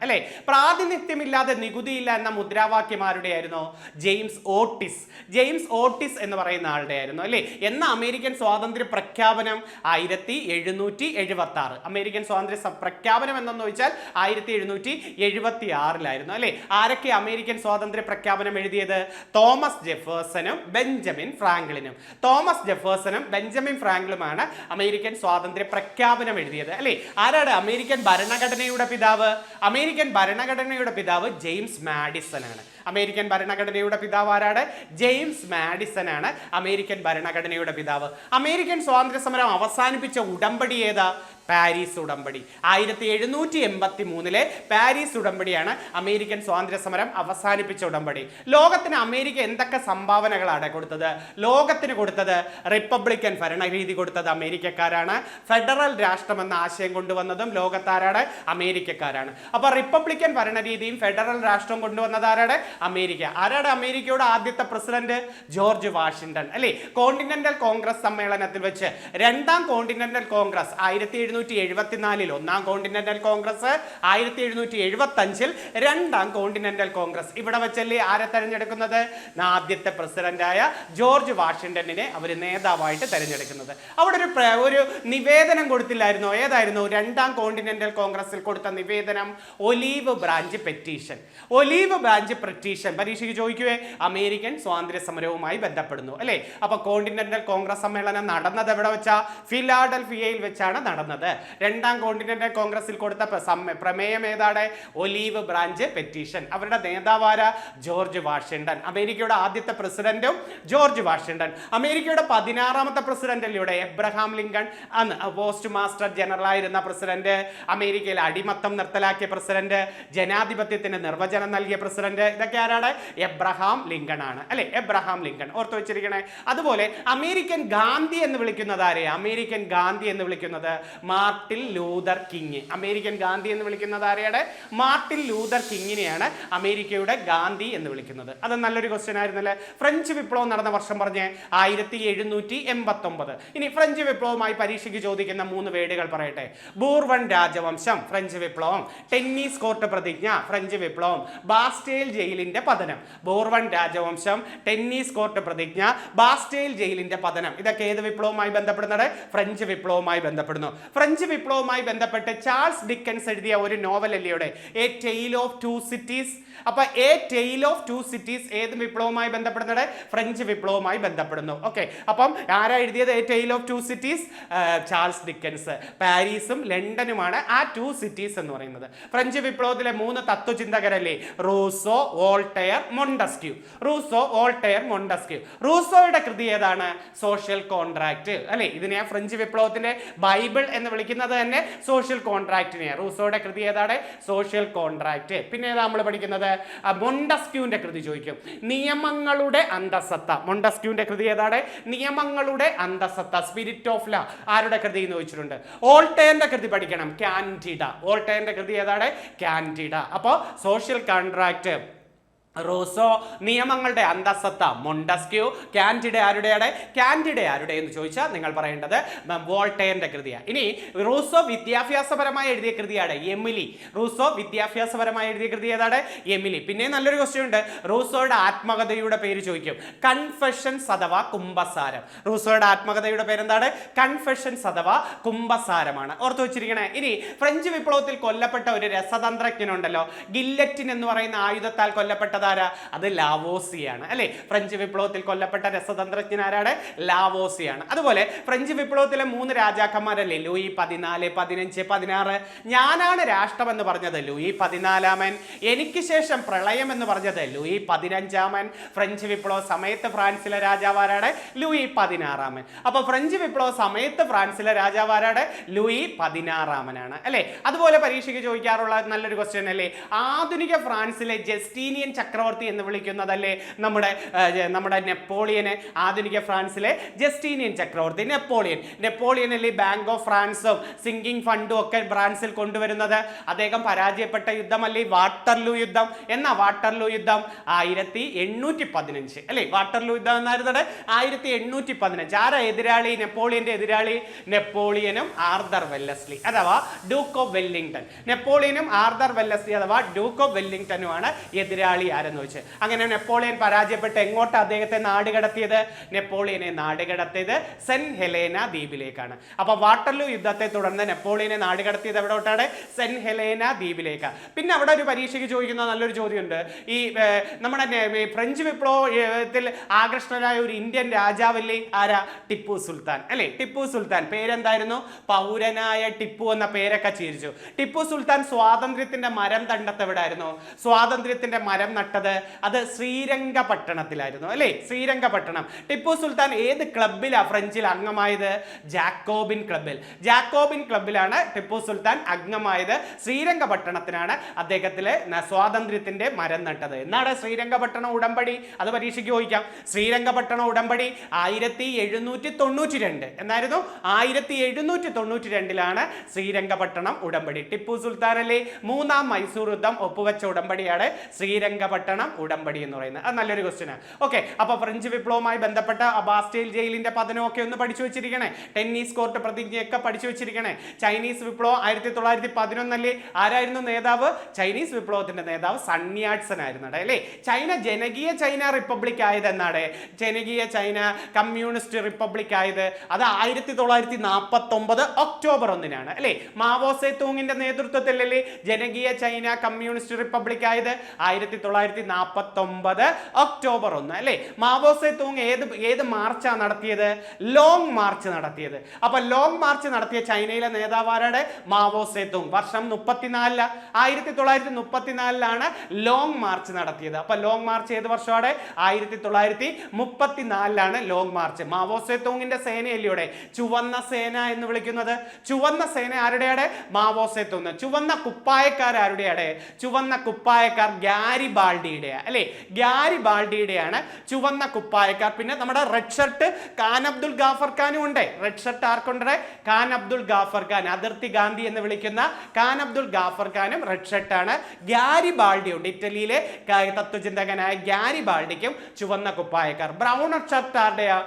അല്ലെ? പ്രാതിനിധ്യമില്ലാതെ നികുതിയില്ല എന്ന മുദ്രാവാക്യം ആരുടെയായിരുന്നു? James Otis. ജെയിംസ് ഓട്ടിസ് എന്ന് പറയുന്ന ആളുടെ ആയിരുന്നു അല്ലെ? എന്ന അമേരിക്കൻ സ്വാതന്ത്ര്യ പ്രഖ്യാപനം 1776. അമേരിക്കൻ സ്വാതന്ത്ര്യ പ്രഖ്യാപനം എന്തെന്ന് ചോദിച്ചാൽ 1776 അല്ലെ? ആരൊക്കെ അമേരിക്കൻ സ്വാതന്ത്ര്യ പ്രഖ്യാപനം എഴുതിയത്? തോമസ് ജെഫേഴ്സണും ബെഞ്ചമിൻ ഫ്രാങ്ക്ലിനും. തോമസ് ജെഫേഴ്സണും ബെഞ്ചമിൻ ഫ്രാങ്ക്ലിനുമാണ് അമേരിക്കൻ സ്വാതന്ത്ര്യ പ്രഖ്യാപനം എഴുതിയത് അല്ലെ? ആരാണ് അമേരിക്കൻ ഭരണഘടനയുടെ പിതാവ്? അമേരിക്കൻ ഭരണഘടനയുടെ പിതാവ് ജെയിംസ് മാഡിസൺ ആണ്. അമേരിക്കൻ ഭരണഘടനയുടെ പിതാവ് ആരാണ്? ജെയിംസ് മാഡിസൺ ആണ് അമേരിക്കൻ ഭരണഘടനയുടെ പിതാവ്. അമേരിക്കൻ സ്വാതന്ത്ര്യ സമരം അവസാനിപ്പിച്ച ഉടമ്പടി ഏതാ? പാരീസ് ഉടമ്പടി. 1783 പാരീസ് ഉടമ്പടിയാണ് അമേരിക്കൻ സ്വാതന്ത്ര്യ സമരം അവസാനിപ്പിച്ച ഉടമ്പടി. ലോകത്തിന് അമേരിക്ക എന്തൊക്കെ സംഭാവനകളാണ് കൊടുത്തത്? ലോകത്തിന് കൊടുത്തത് റിപ്പബ്ലിക്കൻ ഭരണരീതി കൊടുത്തത് അമേരിക്കക്കാരാണ്. ഫെഡറൽ രാഷ്ട്രം എന്ന ആശയം കൊണ്ടുവന്നതും ലോകത്താരാണ്? അമേരിക്കക്കാരാണ്. അപ്പൊ റിപ്പബ്ലിക്കൻ ഭരണരീതിയും ഫെഡറൽ രാഷ്ട്രം കൊണ്ടുവന്നത് ആരാണ്? അമേരിക്ക. ആരാണ് അമേരിക്കയുടെ ആദ്യത്തെ പ്രസിഡന്റ്? ജോർജ് വാഷിംഗ്ടൺ അല്ലെ? കോണ്ടിനെന്റൽ കോൺഗ്രസ് സമ്മേളനത്തിൽ വെച്ച് രണ്ടാം കോണ്ടിനെന്റൽ കോൺഗ്രസ് 1774 ഒന്നാം കോണ്ടിനെന്റൽ കോൺഗ്രസ്, 1775 രണ്ടാം കോണ്ടിനെന്റൽ കോൺഗ്രസ്. ഇവിടെ വെച്ചല്ലേ ആരെ തെരഞ്ഞെടുക്കുന്നത്? ആദ്യത്തെ പ്രസിഡന്റായ ജോർജ് വാഷിംഗ്ടണിനെ അവർ നേതാവായിട്ട് തെരഞ്ഞെടുക്കുന്നത്. അവിടെ ഒരു നിവേദനം കൊടുത്തില്ലായിരുന്നോ? ഏതായിരുന്നു രണ്ടാം കോണ്ടിനെന്റൽ കോൺഗ്രസിൽ കൊടുത്ത നിവേദനം? Olive branch petition. Olive branch petition പരീക്ഷയ്ക്ക് ചോദിക്കുവേ. അമേരിക്കൻ സ്വാതന്ത്ര്യ സമരവുമായി ബന്ധപ്പെടുന്നു അല്ലെ? അപ്പൊ കോണ്ടിനെന്റൽ കോൺഗ്രസ് സമ്മേളനം നടന്നത് എവിടെ വെച്ചാ? ഫിലാഡൽഫിയയിൽ വെച്ചാണ് നടന്നത്. രണ്ടാം കോണ്ടിനെന്റൽ കോൺഗ്രസിൽ കൊടുത്ത പ്രമേയം ഏതാണ്? Olive branch petition. അവരുടെ നേതാവാര? George Washington. അമേരിക്കയുടെ ആദ്യത്തെ പ്രസിഡന്റും ജോർജ് വാഷിംഗ്ടൺ. അമേരിക്കയുടെ 16ാമത്തെ പ്രസിഡന്റ് അല്ലേ എബ്രഹാം ലിങ്കൺ. അന്ന് പോസ്റ്റ് മാസ്റ്റർ ജനറൽ ആയിരുന്ന പ്രസിഡന്റ്, അമേരിക്കയിൽ അടിമത്തം നിർത്തലാക്കിയ പ്രസിഡന്റ്, ജനാധിപത്യത്തിന് നിർവചനം നൽകിയ പ്രസിഡന്റ്. ഇതൊക്കെ ആരാണ്? എബ്രഹാം ലിങ്കൺ ആണ് അല്ലെ? എബ്രഹാം ലിങ്കൺ ഓർത്ത് വെച്ചിരിക്കണേ. അതുപോലെ അമേരിക്കൻ ഗാന്ധി എന്ന് വിളിക്കുന്നത് ആരെ? അമേരിക്കൻ ഗാന്ധി എന്ന് വിളിക്കുന്നത് Martin Luther king. American Gandhi എന്ന് വിളിക്കുന്നത് ആരെയാണ്? മാർട്ടിൻ ലൂതർ കിങ്ങിനെയാണ് അമേരിക്കയുടെ ഗാന്ധി എന്ന് വിളിക്കുന്നത്. അത് നല്ലൊരു ക്വസ്റ്റ്യൻ ആയിരുന്നല്ലേ. ഫ്രഞ്ച് വിപ്ലവം നടന്ന വർഷം പറഞ്ഞ് 1789. ഇനി ഫ്രഞ്ച് വിപ്ലവവുമായി പരീക്ഷയ്ക്ക് ചോദിക്കുന്ന 3 വേർഡുകൾ പറയട്ടെ. ബൂർബൺ രാജവംശം, ഫ്രഞ്ച് വിപ്ലവം. ടെന്നീസ് കോർട്ട് പ്രതിജ്ഞ, ഫ്രഞ്ച് വിപ്ലവം. ബാസ്റ്റൈൽ ജയിലിന്റെ പതനം. ബൂർബൺ രാജവംശം, ടെന്നീസ് കോർട്ട് പ്രതിജ്ഞ, ബാസ്റ്റൈൽ ജയിലിന്റെ പതനം. ഇതൊക്കെ ഏത് വിപ്ലവവുമായി ബന്ധപ്പെടുന്നത്? ഫ്രഞ്ച് വിപ്ലവവുമായി ബന്ധപ്പെടുന്നു. ഫ്രഞ്ച് വിപ്ലവവുമായി ബന്ധപ്പെട്ട് ചാൾസ് ഡിക്കൻസ് എഴുതിയ ഒരു നോവൽ അല്ലേ a tale of two cities. അപ്പൊ a tale of two cities ഏത് വിപ്ലവവുമായി ബന്ധപ്പെടുന്നത്? ഫ്രഞ്ച് വിപ്ലവവുമായി ബന്ധപ്പെടുന്നു. ഓക്കെ, അപ്പം ആരാ എഴുതിയത് a tale of two cities? Charles Dickens. പാരീസും ലണ്ടനുമാണ് ആ 2 സിറ്റീസ് എന്ന് പറയുന്നത്. ഫ്രഞ്ച് വിപ്ലവത്തിലെ 3 തത്വചിന്തകരല്ലേ? Rousseau, Voltaire, Montesquieu. Rousseau, Voltaire, Montesquieu. റൂസോയുടെ കൃതി ഏതാണ്? സോഷ്യൽ കോൺട്രാക്ട് അല്ലെ. ഇതിനെ ഫ്രഞ്ച് വിപ്ലവത്തിന്റെ ബൈബിൾ എന്ന് വിളിക്കുന്നത് തന്നെ സോഷ്യൽ കോൺട്രാക്ടിനെയാണ്. റൂസോയുടെ കൃതി ഏതാണ്? Social contract. പിന്നെ ഏതാ നമ്മൾ പഠിക്കുന്നത്? മൊണ്ടസ്ക്യൂവിന്റെ കൃതി ചോദിക്കും. നിയമങ്ങളുടെ അന്തസത്ത. മൊണ്ടസ്ക്യൂവിന്റെ കൃതി ഏതാണ്? നിയമങ്ങളുടെ അന്തസത്ത, സ്പിരിറ്റ് ഓഫ് ലോ. ആരുടെ കൃതി എന്ന് ചോദിച്ചിട്ടുണ്ട്. വോൾട്ടയറിന്റെ കൃതി പഠിക്കണം, കാൻഡിഡ. വോൾട്ടയറിന്റെ കൃതി ഏതാണ്? കാൻഡിഡ. അപ്പോൾ സോഷ്യൽ കോൺട്രാക്ട് റൂസോ, നിയമങ്ങളുടെ അന്തസത്ത മൊണ്ടസ്ക്യൂ, കാൻഡിഡ ആരുടെയാണ്? കാൻഡിഡ ആരുടെ എന്ന് ചോദിച്ചാൽ നിങ്ങൾ പറയേണ്ടത് വോൾട്ടയറിന്റെ കൃതിയാണ്. ഇനി റൂസോ വിദ്യാഭ്യാസപരമായി എഴുതിയ കൃതിയാണ് എമിലി. റൂസോ വിദ്യാഭ്യാസപരമായി എഴുതിയ കൃതി ഏതാണ്? എമിലി. പിന്നെ നല്ലൊരു ക്വസ്റ്റ്യൻ ഉണ്ട്, റൂസോയുടെ ആത്മകഥയുടെ പേര് ചോദിക്കും. കൺഫെഷൻസ് അഥവാ കുംഭസാരം. റൂസോയുടെ ആത്മകഥയുടെ പേരെന്താണ്? കൺഫെഷൻസ് അഥവാ കുംഭസാരമാണ്. ഓർത്തു വെച്ചിരിക്കണേ. ഇനി ഫ്രഞ്ച് വിപ്ലവത്തിൽ കൊല്ലപ്പെട്ട ഒരു രസതന്ത്രജ്ഞനുണ്ടല്ലോ, ഗില്ലറ്റിൻ എന്ന് പറയുന്ന ആയുധത്താൽ കൊല്ലപ്പെട്ട അത് ലാവോസിയാണ് അല്ലെ. ഫ്രഞ്ച് വിപ്ലവത്തിൽ കൊല്ലപ്പെട്ട രസതന്ത്രജ്ഞൻ ആരാണ്? ലാവോസിയാണ്. അതുപോലെ ഫ്രഞ്ച് വിപ്ലവത്തിലെ 3 രാജാക്കന്മാരല്ലേ, ലൂയി 14, 15, 16. ഞാനാണ് രാഷ്ട്രം എന്ന് പറഞ്ഞത് ലൂയി 14. എനിക്ക് ശേഷം പ്രളയം എന്ന് പറഞ്ഞത് ലൂയി 15. ഫ്രഞ്ച് വിപ്ലവ സമയത്ത് ഫ്രാൻസിലെ രാജാവാരാണ്? ലൂയി 16. അപ്പൊ ഫ്രഞ്ച് വിപ്ലവ സമയത്ത് ഫ്രാൻസിലെ രാജാവാരാണ്? ലൂയി 16 അല്ലെ. അതുപോലെ പരീക്ഷയ്ക്ക് ചോദിക്കാറുള്ള നല്ലൊരു ക്വസ്റ്റ്യൻ അല്ലേ, ആധുനിക ഫ്രാൻസിലെ ജസ്റ്റീനിയൻ ചക്രവർത്തി എന്ന് വിളിക്കുന്നതല്ലേ നമ്മുടെ നെപ്പോളിയനെ. ആധുനിക ഫ്രാൻസിലെ ജസ്റ്റീനിയൻ ചക്രവർത്തി നെപ്പോളിയൻ അല്ലേ ബാങ്ക് ഓഫ് ഫ്രാൻസും സിങ്കിങ് ഫണ്ടും ഒക്കെ ഫ്രാൻസിൽ കൊണ്ടുവരുന്നത്. അദ്ദേഹം പരാജയപ്പെട്ട യുദ്ധമല്ലേ വാട്ടർലൂ യുദ്ധം. എന്നാ വാട്ടർലൂ യുദ്ധം? 1815 അല്ലേ. വാട്ടർലൂ യുദ്ധം എന്നായിരുന്നത് 1815. ആരാ എതിരാളി? നെപ്പോളിയന്റെ എതിരാളി നെപ്പോളിയനും ആർതർ വെല്ലസ്ലി അഥവാ ഡ്യൂക്ക് ഓഫ് വെല്ലിംഗ്ടൺ. നെപ്പോളിയനും ആർതർ വെല്ലസ്ലി അഥവാ ഡ്യൂക്ക് ഓഫ് വെല്ലിംഗ്ടനുമാണ് എതിരാളി ആരെന്ന് വെച്ച്. അങ്ങനെ നെപ്പോളിയൻ പരാജയപ്പെട്ട് എങ്ങോട്ട് അദ്ദേഹത്തെ നാടുകടത്തിയത്? നെപ്പോളിയനെ നാടുകടത്തിയത് സെന്റ് ഹെലേന ദ്വീപിലേക്കാണ്. അപ്പൊ വാട്ടർലൂ യുദ്ധത്തെ തുടർന്ന് നെപ്പോളിയനെ നാടുകടത്തിയത് എവിടോട്ടാണ്? സെന്റ് ഹെലേന ദ്വീപിലേക്ക്. പിന്നെ അവിടെ ഒരു പരീക്ഷയ്ക്ക് ചോദിക്കുന്ന നല്ലൊരു ചോദ്യമുണ്ട്. ഈ നമ്മുടെ ഫ്രഞ്ച് വിപ്ലവത്തിൽ ആകർഷണരായ ഒരു ഇന്ത്യൻ രാജാവല്ലേ, ആരാ? ടിപ്പു സുൽത്താൻ അല്ലെ. ടിപ്പു സുൽത്താൻ പേരെന്തായിരുന്നു? പൗരനായ ടിപ്പു എന്ന പേരൊക്കെ ചിരിച്ചു. ടിപ്പു സുൽത്താൻ സ്വാതന്ത്ര്യത്തിന്റെ മരം തണ്ടത്ത് എവിടായിരുന്നു? സ്വാതന്ത്ര്യത്തിന്റെ മരം നട്ടത് അത് ശ്രീരംഗപട്ടണത്തിലായിരുന്നു അല്ലെ. ശ്രീരംഗപട്ടണം. ടിപ്പു സുൽത്താൻ ഏത് ക്ലബിലാണ് ഫ്രഞ്ചിൽ അംഗമായത്? ജാക്കോബിൻ ക്ലബിൽ. ജാക്കോബിൻ ക്ലബിലാണ് ടിപ്പു സുൽത്താൻ അംഗമായത്. ശ്രീരംഗപട്ടണത്തിനാണ് അദ്ദേഹത്തിലെ സ്വാതന്ത്ര്യത്തിന്റെ മരം നട്ടത്. എന്നാണ് ശ്രീരംഗപട്ടണ ഉടമ്പടി? അത് പരീക്ഷയ്ക്ക് ചോദിക്കാം. ശ്രീരംഗപട്ടണ ഉടമ്പടി 1792 എന്നായിരുന്നു. 1792 ശ്രീരംഗപട്ടണം ഉടമ്പടി. ടിപ്പു സുൽത്താൻ അല്ലേ 3ാം മൈസൂർ യുദ്ധം ഒപ്പുവെച്ച ഉടമ്പടിയാണ് ശ്രീരംഗപട്ടണം ഉടമ്പടി എന്ന് പറയുന്നത്. അത് നല്ലൊരു ക്വസ്റ്റ്യനാണ്. ഓക്കെ, അപ്പൊ ഫ്രഞ്ച് വിപ്ലവവുമായി ബന്ധപ്പെട്ട ബാസ്റ്റൈൽ ജയിലിന്റെ പതനമൊക്കെ ഒന്ന് പഠിച്ചു വെച്ചിരിക്കണേ. ടെന്നീസ് കോർട്ട് പ്രതിജ്ഞയൊക്കെ പഠിച്ചു വെച്ചിരിക്കണേ. ചൈനീസ് വിപ്ലവം 1911 ആരായിരുന്നു നേതാവ്? ചൈനീസ് വിപ്ലവത്തിന്റെ നേതാവ് സൺയാട്സൺ ആയിരുന്നു അല്ലേ. ചൈന ജനകീയ ചൈന റിപ്പബ്ലിക് ആയത് എന്നാണ്? ജനകീയ ചൈന കമ്മ്യൂണിസ്റ്റ് റിപ്പബ്ലിക് ആയത് അത് 1949 ഒക്ടോബർ 1 അല്ലേ. മാവോ സേ തൂങ്ങിന്റെ നേതൃത്വത്തിലല്ലേ ജനകീയ ചൈന കമ്മ്യൂണിസ്റ്റ് റിപ്പബ്ലിക് ആയത്? 1949 ഒക്ടോബർ 1 അല്ലേ. മാവോ സേ തൂങ് ഏത് മാർച്ചാണ് നടത്തിയത്? ലോങ് മാർച്ച് നടത്തിയത്. അപ്പൊ ലോങ് മാർച്ച് നടത്തിയ ചൈനയിലെ നേതാവാരുടെ? Mao say തൂങ്. വർഷം 34 1934 ലോങ് മാർച്ച് നടത്തിയത്. അപ്പൊ ലോങ് മാർച്ച് ഏത് വർഷമാണ്? 1934 ലോങ് മാർച്ച്. മാവോ സേ തൂങ്ങിന്റെ സേനയല്ലേ ചുവന്ന സേന എന്ന് വിളിക്കുന്നത്. ചുവന്ന സേന ആരുടെയാണ്? Mao say തൂങ്. ചുവന്ന കുപ്പായക്കാർ ആരുടെയാണ്? ചുവന്ന കുപ്പായക്കാർ ഗാരിബാൾഡിയുടെ അല്ലെ. ഗാരിബാൾഡിയുടെയാണ് ചുവന്ന കുപ്പായക്കാർ. പിന്നെ നമ്മുടെ റെഡ് ഷർട്ട് ഖാൻ അബ്ദുൽ ഗാഫർ ഖാനും ഉണ്ട്. റെഡ് ഷർട്ട് ആർക്കുണ്ട്? ഖാൻ അബ്ദുൽ ഗാഫർ ഖാൻ. അതിർത്തി ഗാന്ധി എന്ന് വിളിക്കുന്ന ഖാൻ അബ്ദുൽ ഗാഫർ ഖാനും റെഡ് ഷർട്ടാണ്. ഗാരിബാൾഡിയുണ്ട്. ഇറ്റലിയിലെ തത്വചിന്തകനായ ഗാരിബാൾഡിക്കും ചുവന്ന കുപ്പായക്കാർ. ബ്രൗൺ ഷർട്ട് ആരുടെയാ?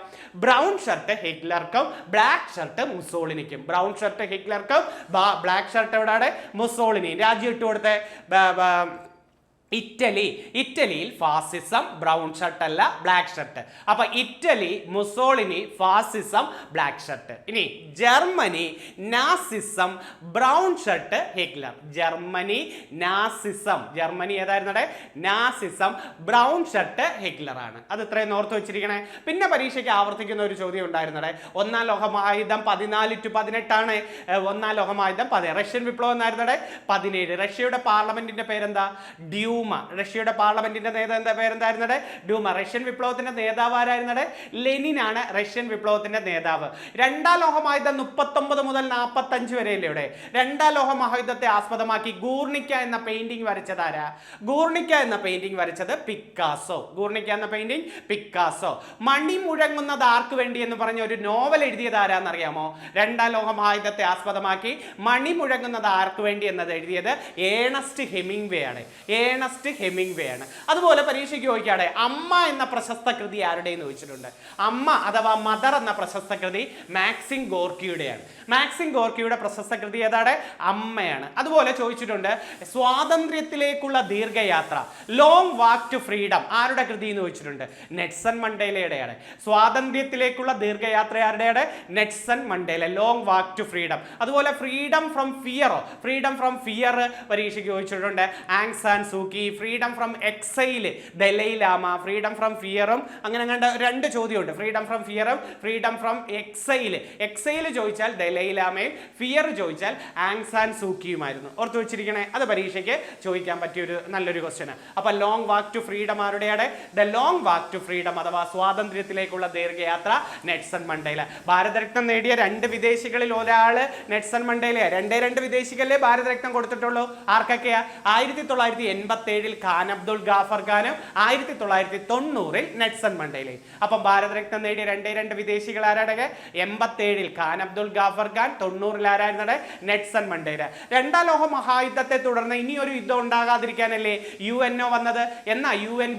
ബ്രൗൺ ഷർട്ട് ഹിറ്റ്ലർക്കും ബ്ലാക്ക് ഷർട്ട് മുസോളിനിക്കും. ബ്രൗൺ ഷർട്ട് ഹിറ്റ്ലർക്കും ബ്ലാക്ക് ഷർട്ട് എവിടെയാണ്? മുസോളിനി. രാജ്യം ഇട്ട് കൊടുത്തേ ഇറ്റലിയിൽ ഫാസിസം. ബ്രൗൺ ഷർട്ട് അല്ല, ബ്ലാക്ക് ഷർട്ട്. അപ്പൊ Italy Mussolini, fascism, black shirt. ഇനി Germany Nazism, brown shirt Hitler. Germany Nazism. Germany ഏതായിരുന്നു? നാസിസം. ബ്രൗൺ ഷർട്ട് ഹിറ്റ്ലർ ആണ്. അത് ഇത്രയും ഓർത്ത് വെച്ചിരിക്കണേ. പിന്നെ പരീക്ഷയ്ക്ക് ആവർത്തിക്കുന്ന ഒരു ചോദ്യം ഉണ്ടായിരുന്നത് 1ാം ലോകമഹായുദ്ധം 14 to 18 1ാം ലോകമഹായുദ്ധം 10. റഷ്യൻ വിപ്ലവം എന്നായിരുന്നത് 17. റഷ്യയുടെ പാർലമെന്റിന്റെ പേരെന്താ? ഡ്യൂമ. റഷ്യയുടെ പാർലമെന്റിന്റെ പേരെന്തായിരുന്നത്? ഡ്യൂമ. റഷ്യൻ വിപ്ലവത്തിന്റെ നേതാവ് ആരായിരുന്നത്? ലെനിനാണ് റഷ്യൻ വിപ്ലവത്തിന്റെ നേതാവ്. രണ്ടാം ലോകമഹായുദ്ധം 39 മുതൽ 45 വരെയല്ലേ ഇവിടെ? രണ്ടാം ലോകമഹായുദ്ധത്തെ ആസ്പദമാക്കി ഗൂർണിക്ക എന്ന പെയിന്റിംഗ് വരച്ചതാരാ? ഗൂർണിക്ക എന്ന പെയിന്റിംഗ് വരച്ചത് പിക്കാസോ. ഗൂർണിക്ക എന്ന പെയിന്റിംഗ് പിക്കാസോ. മണി മുഴങ്ങുന്നത് ആർക്ക് വേണ്ടി എന്ന് പറഞ്ഞ ഒരു നോവൽ എഴുതിയത് ആരാന്നറിയാമോ? രണ്ടാം ലോകമഹായുദ്ധത്തെ ആസ്പദമാക്കി മണി മുഴങ്ങുന്നത് ആർക്ക് വേണ്ടി എന്നത് എഴുതിയത് ഏണസ്റ്റ് ഹെമിംഗ്വേ ആണ്. ഏണസ്റ്റ് ഹെമിംഗ്വേ ആണ്. അതുപോലെ പരീക്ഷയ്ക്ക് ചോദിക്കാതെ അമ്മ എന്ന പ്രശസ്ത കൃതി ആരുടെയെന്ന് ചോദിച്ചിട്ടുണ്ട്. അമ്മ അഥവാ മദർ എന്ന പ്രശസ്ത കൃതി മാക്സിം ഗോർക്കിയുടെയാണ്. മാക്സിം ഗോർക്കിയുടെ പ്രശസ്ത കൃതി ഏതാണ്? അമ്മയാണ്. അതുപോലെ ചോദിച്ചിട്ടുണ്ട് സ്വാതന്ത്ര്യത്തിലേക്കുള്ള ദീർഘയാത്ര ലോങ് വാക്ക് ടു ഫ്രീഡം ആരുടെ കൃതി എന്ന് ചോദിച്ചിട്ടുണ്ട്. നെൽസൺ മണ്ടേലയുടെയാണ്. സ്വാതന്ത്ര്യത്തിലേക്കുള്ള ദീർഘയാത്ര ആരുടെയാണ്? Nelson Mandela. Long walk to freedom. അതുപോലെ ഫ്രീഡം ഫ്രം ഫിയറോ? ഫ്രീഡം ഫ്രം ഫിയർ പരീക്ഷയ്ക്ക് ചോദിച്ചിട്ടുണ്ട്. Aung San Suu. Freedom from exile Dalai Lama. Freedom from ഫിയറും അങ്ങനെ കണ്ട രണ്ട് ചോദ്യമുണ്ട്. ഫ്രീഡം ഫ്രം ഫിയറും ഫ്രീഡം ഫ്രം എക്സൈൽ. എക്സൈൽ ചോദിച്ചാൽ ദലൈ ലാമയും ഫിയർ ചോദിച്ചാൽ ആങ് സാൻ സൂക്കിയുമായിരുന്നു. ഓർത്ത് വെച്ചിരിക്കണേ. അത് പരീക്ഷയ്ക്ക് ചോദിക്കാൻ പറ്റിയൊരു നല്ലൊരു ക്വസ്റ്റ്യൻ. അപ്പൊ ലോങ് വാക്ക് ടു ഫ്രീഡം ആരുടെയാണ്? The long walk to freedom അഥവാ സ്വാതന്ത്ര്യത്തിലേക്കുള്ള ദീർഘയാത്ര നെൽസൺ മണ്ടേല. ഭാരതരത്നം നേടിയ 2 വിദേശികളിൽ ഒരാള് നെൽസൺ മണ്ടേലയാ. 2 വിദേശികളെ ഭാരതരത്നം കൊടുത്തിട്ടുള്ളൂ. ആർക്കൊക്കെയാ? 1987 ഖാൻ അബ്ദുൾ ഗാഫർ ഖാനും 1990 നെൽസൺ മണ്ടേലയും. അപ്പം ഭാരതരത്നം നേടിയ 2 വിദേശികൾ ആരാടെ? 87 ഖാൻ അബ്ദുൾ ഗാഫർ ഖാൻ, 90 ആരായിരുന്നത്? Nelson Mandela. രണ്ടാം ലോക മഹായുദ്ധത്തെ തുടർന്ന് ഇനി ഒരു യുദ്ധം ഉണ്ടാകാതിരിക്കാനല്ലേ UNO വന്നത്? എന്നാ UN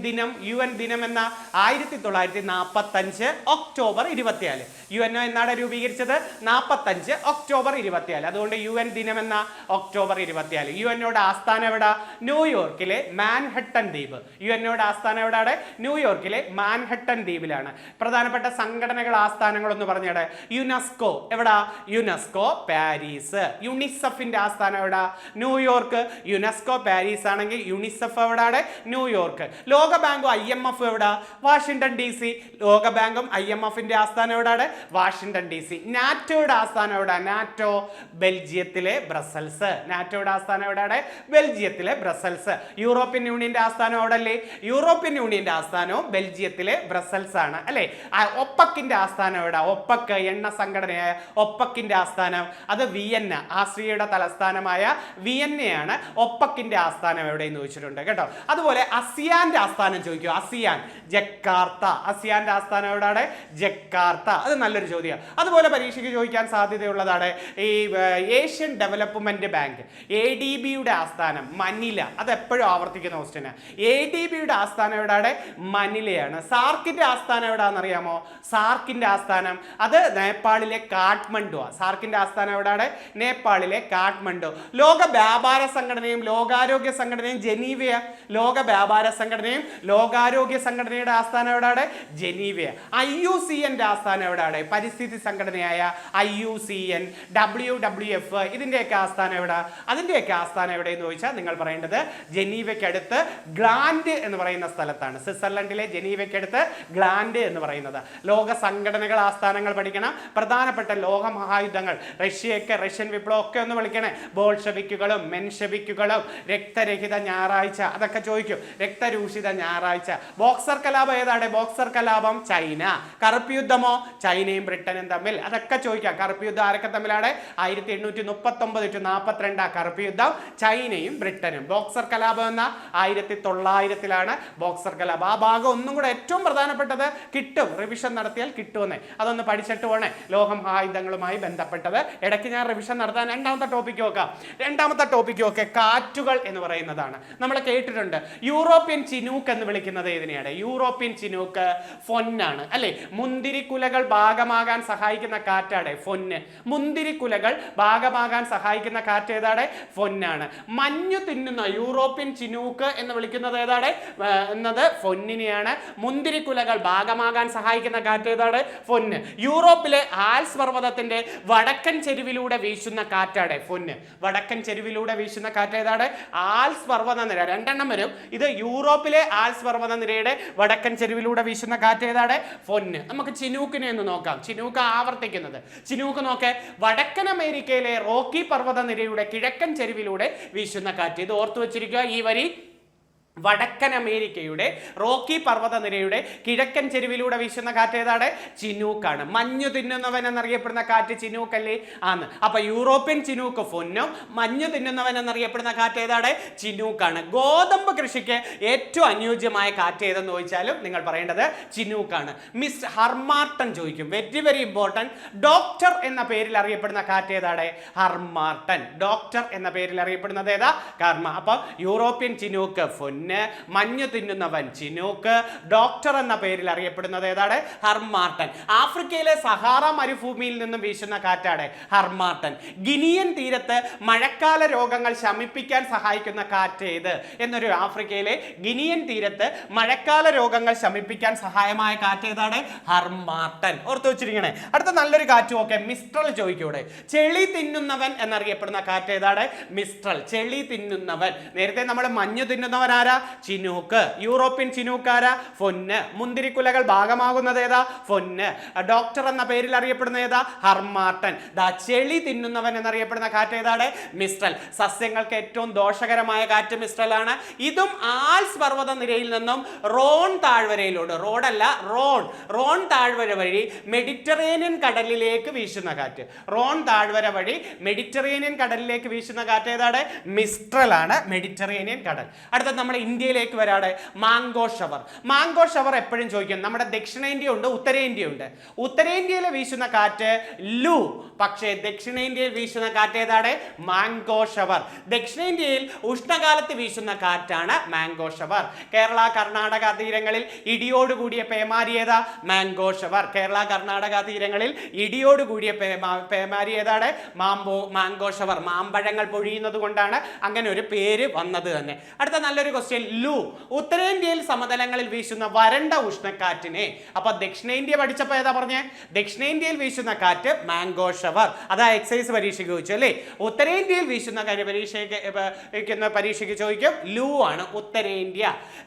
ദിനം എന്ന 1945 ഒക്ടോബർ 24. UNO എന്നാണ് രൂപീകരിച്ചത്? 45 ഒക്ടോബർ 24. അതുകൊണ്ട് UN ദിനം എന്ന ഒക്ടോബർ 24. UNOയുടെ ആസ്ഥാനം എവിടെ? ന്യൂയോർക്കിലെ മാൻഹട്ടൻ ദ്വീപ്. UNOയുടെ ആസ്ഥാനം എവിടെയാണ്? ന്യൂയോർക്കിലെ മാൻഹട്ടൻ ദ്വീപിലാണ്. പ്രധാനപ്പെട്ട സംഘടനകൾ ആസ്ഥാനങ്ങൾ എന്ന് പറഞ്ഞാൽ യുനെസ്കോ എവിടാ? UNESCO Paris. യുണിസെഫിന്റെ ആസ്ഥാനം എവിടാ? ന്യൂയോർക്ക്. യുനെസ്കോ പാരീസ് ആണെങ്കിൽ യുണിസെഫ് എവിടെയാണ്? ന്യൂയോർക്ക്. ലോകബാങ്കും IMF എവിടാ? Washington DC. ലോകബാങ്കും IMFന്റെ ആസ്ഥാനം എവിടെയാണ്? Washington DC. നാറ്റോയുടെ ആസ്ഥാനം എവിടെ? NATO ബെൽജിയത്തിലെ Brussels. നാറ്റോയുടെ ആസ്ഥാനം എവിടെയാണ്? ബെൽജിയത്തിലെ ബ്രസൽസ്. യൂറോപ്യൻ യൂണിയന്റെ ആസ്ഥാനം എവിടെ അല്ലേ? യൂറോപ്യൻ യൂണിയന്റെ ആസ്ഥാനവും ബെൽജിയത്തിലെ ബ്രസൽസ് ആണ് അല്ലെ? ഒപ്പക്കിന്റെ ആസ്ഥാനം എവിടെ? ഒപ്പക്ക് എണ്ണ സംഘടനയായ ഒപ്പക്കിന്റെ ആസ്ഥാനം അത് വിയന്ന. ആസ്ട്രിയയുടെ തലസ്ഥാനമായ വിയന്നയാണ് ഒപ്പക്കിന്റെ ആസ്ഥാനം എവിടെയെന്ന് ചോദിച്ചിട്ടുണ്ട് കേട്ടോ. അതുപോലെ ASEANന്റെ ആസ്ഥാനം ചോദിക്കും. ASEAN Jakarta. ASEANന്റെ ആസ്ഥാനം എവിടെയാണ്? ജക്കാർത്ത. അത് നല്ലൊരു ചോദ്യം. അതുപോലെ പരീക്ഷയ്ക്ക് ചോദിക്കാൻ സാധ്യതയുള്ളതാണ് ഈ ഏഷ്യൻ ഡെവലപ്മെന്റ് ബാങ്ക് ADB-യുടെ ആസ്ഥാനം മനില. അത് എപ്പോഴും ആവർത്തിക്കുന്ന ക്വസ്റ്റ്യൻ. ADB-യുടെ ആസ്ഥാനം എവിടെയാണ്? മനിലയാണ്. സാർക്കിന്റെ ആസ്ഥാനം എവിടെയാണെന്നറിയാമോ? സാർക്കിന്റെ ആസ്ഥാനം അത് നേപ്പാളിലെ കാഠ്മണ്ഡു. സാർക്കിന്റെ ആസ്ഥാനം എവിടെയാണ്? നേപ്പാളിലെ കാഠ്മണ്ഡു. ലോക വ്യാപാര സംഘടനയും ലോകാരോഗ്യ സംഘടനയും ജനീവയ. ലോക വ്യാപാര സംഘടനയും ലോകാരോഗ്യ സംഘടനയുടെ ആസ്ഥാനം എവിടെയാണ്? ജനീവയ. IUCN-ന്റെ ആസ്ഥാനം എവിടെയാണ്? പരിസ്ഥിതി സംഘടനയായ IUCN, WWF ഇതിന്റെയൊക്കെ ആസ്ഥാനം എവിടെ? അതിന്റെയൊക്കെ ആസ്ഥാനം എവിടെയെന്ന് ചോദിച്ചാൽ നിങ്ങൾ പറയേണ്ടത് ജനീവയ്ക്കടുത്ത് ഗ്ലാൻഡ് എന്ന് പറയുന്ന സ്ഥലത്താണ്. സ്വിറ്റ്സർലൻഡിലെ ജനീവയ്ക്കടുത്ത് ഗ്ലാൻഡ് എന്ന് പറയുന്നത്. ലോക സംഘടനകൾ ആസ്ഥാനങ്ങൾ പഠിക്കണം. പ്രധാനപ്പെട്ട ലോക മഹായുദ്ധങ്ങൾ റഷ്യൻ വിപ്ലവം ഒക്കെ ഒന്ന് വിളിക്കണേ. ബോൾഷെവിക്കുകളും മെൻഷെവിക്കുകളും രക്തരഹിത ഞായറാഴ്ച അതൊക്കെ ചോദിക്കും. രക്തരൂഷിത ഞായറാഴ്ച. ബോക്സർ കലാപം ഏതാണ്? ബോക്സർ കലാപം ചൈന. കറുപ്പ് യുദ്ധമോ? ചൈനയും ബ്രിട്ടനും തമ്മിൽ. അതൊക്കെ ചോദിക്കാം. കറുപ്പ് യുദ്ധം ആരൊക്കെ തമ്മിലാണ്? 1839-42 കറുപ്പ് യുദ്ധം ചൈനയും ബ്രിട്ടനും. ബോക്സർ കലാപം എന്ന 1900-ലാണ് ബോക്സർ കലാപം. ആ ഭാഗം ഒന്നും കൂടെ ഏറ്റവും പ്രധാനപ്പെട്ടത് കിട്ടും. റിവിഷൻ നടത്തിയാൽ കിട്ടുമെന്നേ. അതൊന്ന് പഠിച്ചിട്ട് പോണേ. ലോക മഹായുദ്ധങ്ങളുമായി ബന്ധപ്പെട്ടത് ഇടയ്ക്ക് ഞാൻ റിവിഷൻ നടത്താൻ രണ്ടാമത്തെ ടോപ്പിക്ക് നോക്കാം. രണ്ടാമത്തെ ടോപ്പിക്ക് ഒക്കെ കാറ്റുകൾ എന്ന് പറയുന്നതാണ്. നമ്മൾ കേട്ടിട്ടുണ്ട്. യൂറോപ്യൻ ചിനൂക്ക് എന്ന് വിളിക്കുന്നത് ഏതിനെയാണ്? യൂറോപ്യൻ ചിനൂക്ക് ഫൊന്നാണ് അല്ലെ? മുന്തിരിക്കുലകൾ ഭാഗമാകാൻ സഹായിക്കുന്ന കാറ്റാണ് ഫൊന്ന്. മുന്തിരിക്കുലകൾ ഭാഗമാകാൻ സഹായിക്കുന്ന കാറ്റ് ഏതാണ്? ഫൊന്നാണ്. മഞ്ഞു തിന്നുന്ന യൂറോപ്യൻ ചിനൂക്ക് എന്ന് വിളിക്കുന്നത് ഏതാണ് എന്നത് ഫൊന്നിനെയാണ്. മുന്തിരിക്കുലകൾ ഭാഗമാകാൻ സഹായിക്കുന്ന കാറ്റ് ഏതാണ്? ഫൊന്ന്. യൂറോപ്പിലെ ആൽസ് പർവ്വതത്തിന്റെ വടക്കൻ ചെരുവിലൂടെ വീശുന്ന കാറ്റാണ് ഫൊന്ന്. വടക്കൻ ചെരുവിലൂടെ വീശുന്ന കാറ്റ് ഏതാണ്? ആൽസ് പർവ്വത നിര. 2 വരും. ഇത് യൂറോപ്പിലെ ആൽസ് പർവ്വത നിരയുടെ വടക്കൻ ചെരുവിലൂടെ വീശുന്ന കാറ്റ് ഏതാണ്? ഫൊന്ന്. നമുക്ക് ചിനൂക്കിനെ ഒന്ന് നോക്കാം. ചിനൂക്ക് ആവർത്തിക്കുന്നത്. ചിനൂക്ക് നോക്കെ വടക്കൻ അമേരിക്കയിലെ റോക്കി പർവ്വത നിരയുടെ കിഴക്കൻ ചെരുവിലൂടെ വീശുന്ന കാറ്റ്. ഇത് ഓർത്തു വെച്ചിരിക്കുക. ഈ വരി വടക്കൻ അമേരിക്കയുടെ റോക്കി പർവ്വതനിരയുടെ കിഴക്കൻ ചെരുവിലൂടെ വീശുന്ന കാറ്റ് ഏതാണ്? ചിനൂക്കാണ്. മഞ്ഞു തിന്നുന്നവൻ എന്നറിയപ്പെടുന്ന കാറ്റ് ചിനൂക്കല്ലേ ആണ്. അപ്പൊ യൂറോപ്യൻ ചിനൂക്ക് ഫൊന്നും, മഞ്ഞു തിന്നുന്നവൻ എന്നറിയപ്പെടുന്ന കാറ്റ് ഏതാണ്? ചിനൂക്കാണ്. ഗോതമ്പ് കൃഷിക്ക് ഏറ്റവും അനുയോജ്യമായ കാറ്റ് ഏതെന്ന് ചോദിച്ചാലും നിങ്ങൾ പറയേണ്ടത് ചിനൂക്കാണ്. മിസ് ഹർമാർട്ടൻ ചോദിക്കും, വെരി വെരി ഇമ്പോർട്ടൻറ്റ്. ഡോക്ടർ എന്ന പേരിൽ അറിയപ്പെടുന്ന കാറ്റ് ഏതാണ്? ഹർമാർട്ടൻ. ഡോക്ടർ എന്ന പേരിൽ അറിയപ്പെടുന്നത് ഏതാ? കർമ്മ. അപ്പൊ യൂറോപ്യൻ ചിനൂക്ക് ഫൊന്ന്, മഞ്ഞു തിന്നുന്നവൻ ചിനൂക്ക്, ഡോക്ടർ എന്ന പേരിൽ അറിയപ്പെടുന്നത് ഏതാണ്? ഹർമാർട്ടൻ. ആഫ്രിക്കയിലെ സഹാറ മരുഭൂമിയിൽ നിന്നും വീശുന്ന കാറ്റാണ് ഹർമാർട്ടൻ. ഗിനിയൻ തീരത്ത് മഴക്കാല രോഗങ്ങൾ ശമിപ്പിക്കാൻ സഹായിക്കുന്ന കാറ്റ് ഏത് എന്നൊരു ആഫ്രിക്കയിലെ ഗിനിയൻ തീരത്ത് മഴക്കാല രോഗങ്ങൾ ശമിപ്പിക്കാൻ സഹായമായ കാറ്റ് ഏതാണ്? ഹർമാർട്ടൻ. ഓർത്തു വെച്ചിരിക്കണേ. അടുത്ത നല്ലൊരു കാറ്റ് ഓക്കെ, മിസ്ട്രൽ ചോദിക്കൂടെ. ചെളി തിന്നുന്നവൻ എന്നറിയപ്പെടുന്ന കാറ്റ് ഏതാണ്? മിസ്ട്രൽ. ചെളി തിന്നുന്നവൻ. നേരത്തെ നമ്മൾ മഞ്ഞു തിന്നുന്നവൻ ആരാ? ചിനൂക്ക്. യൂറോപ്യൻ ചിനൂക്കാര? ഫൊന്ന്. മുന്തിരിക്കുലകൾ ഭാഗമാകുന്നത് ഏതാ? ഫൊന്ന്. ഡോക്ടർ എന്ന പേരിൽ അറിയപ്പെടുന്ന ഏതാ? ഹർമാർട്ടൻ. ചെളി തിന്നുന്നവൻ എന്നറിയപ്പെടുന്ന കാറ്റ് ഏതാണ്? മിസ്ട്രൽ. സസ്യങ്ങൾക്ക് ഏറ്റവും ദോഷകരമായ കാറ്റ് മിസ്ട്രൽ ആണ്. ഇതും ആൽസ് പർവ്വത നിരയിൽ നിന്നും റോൺ താഴ്വരയിലൂടെ, റോഡല്ല റോൺ താഴ്വര വഴി മെഡിറ്ററേനിയൻ കടലിലേക്ക് വീശുന്ന കാറ്റ്. റോൺ താഴ്വര വഴി മെഡിറ്ററേനിയൻ കടലിലേക്ക് വീശുന്ന കാറ്റ് ഏതാണ്? മിസ്ട്രൽ ആണ്. മെഡിറ്ററേനിയൻ കടൽ. അടുത്ത നമ്മൾ ഇന്ത്യയിലേക്ക് വരാടെ മാംഗോ ഷവർ. മാംഗോ ഷവർ എപ്പോഴും ചോദിക്കും. നമ്മുടെ ദക്ഷിണേന്ത്യ ഉണ്ട്, ഉത്തരേന്ത്യ ഉണ്ട്. ഉത്തരേന്ത്യയിൽ വീശുന്ന കാറ്റ് ലൂ, പക്ഷേ ദക്ഷിണേന്ത്യയിൽ വീശുന്ന കാറ്റ് ഏതാണ്? Mango shower. ദക്ഷിണേന്ത്യയിൽ ഉഷ്ണകാലത്ത് വീശുന്ന കാറ്റാണ് മാംഗോ ഷവർ. കേരള കർണാടക തീരങ്ങളിൽ ഇടിയോടുകൂടിയ പേമാരി ഏതാ? Mango shower. കേരള കർണാടക തീരങ്ങളിൽ ഇടിയോടുകൂടിയ പേമാരി ഏതാണ്? Mango shower. മാമ്പഴങ്ങൾ പൊഴിയുന്നത് കൊണ്ടാണ് അങ്ങനെ ഒരു പേര് വന്നത് തന്നെ. അടുത്ത നല്ലൊരു ക്വസ്റ്റ്യൻ, ലൂ. ഉത്തരേന്ത്യയിൽ സമതലങ്ങളിൽ വീശുന്ന വരണ്ട ഉഷ്ണക്കാറ്റിനെ, അപ്പൊ ദക്ഷിണേന്ത്യ പഠിച്ചപ്പോ ഏതാ പറഞ്ഞേ? ദക്ഷിണേന്ത്യയിൽ വീശുന്ന കാറ്റ് മാംഗോ ഷവർ. അതാ എക്സൈസ് പരീക്ഷയ്ക്ക് ചോദിച്ചു അല്ലേ. ഉത്തരേന്ത്യയിൽ വീശുന്ന പരീക്ഷയ്ക്ക് ചോദിക്കും ലൂ ആണ്. ഉത്തരേന്ത്യ,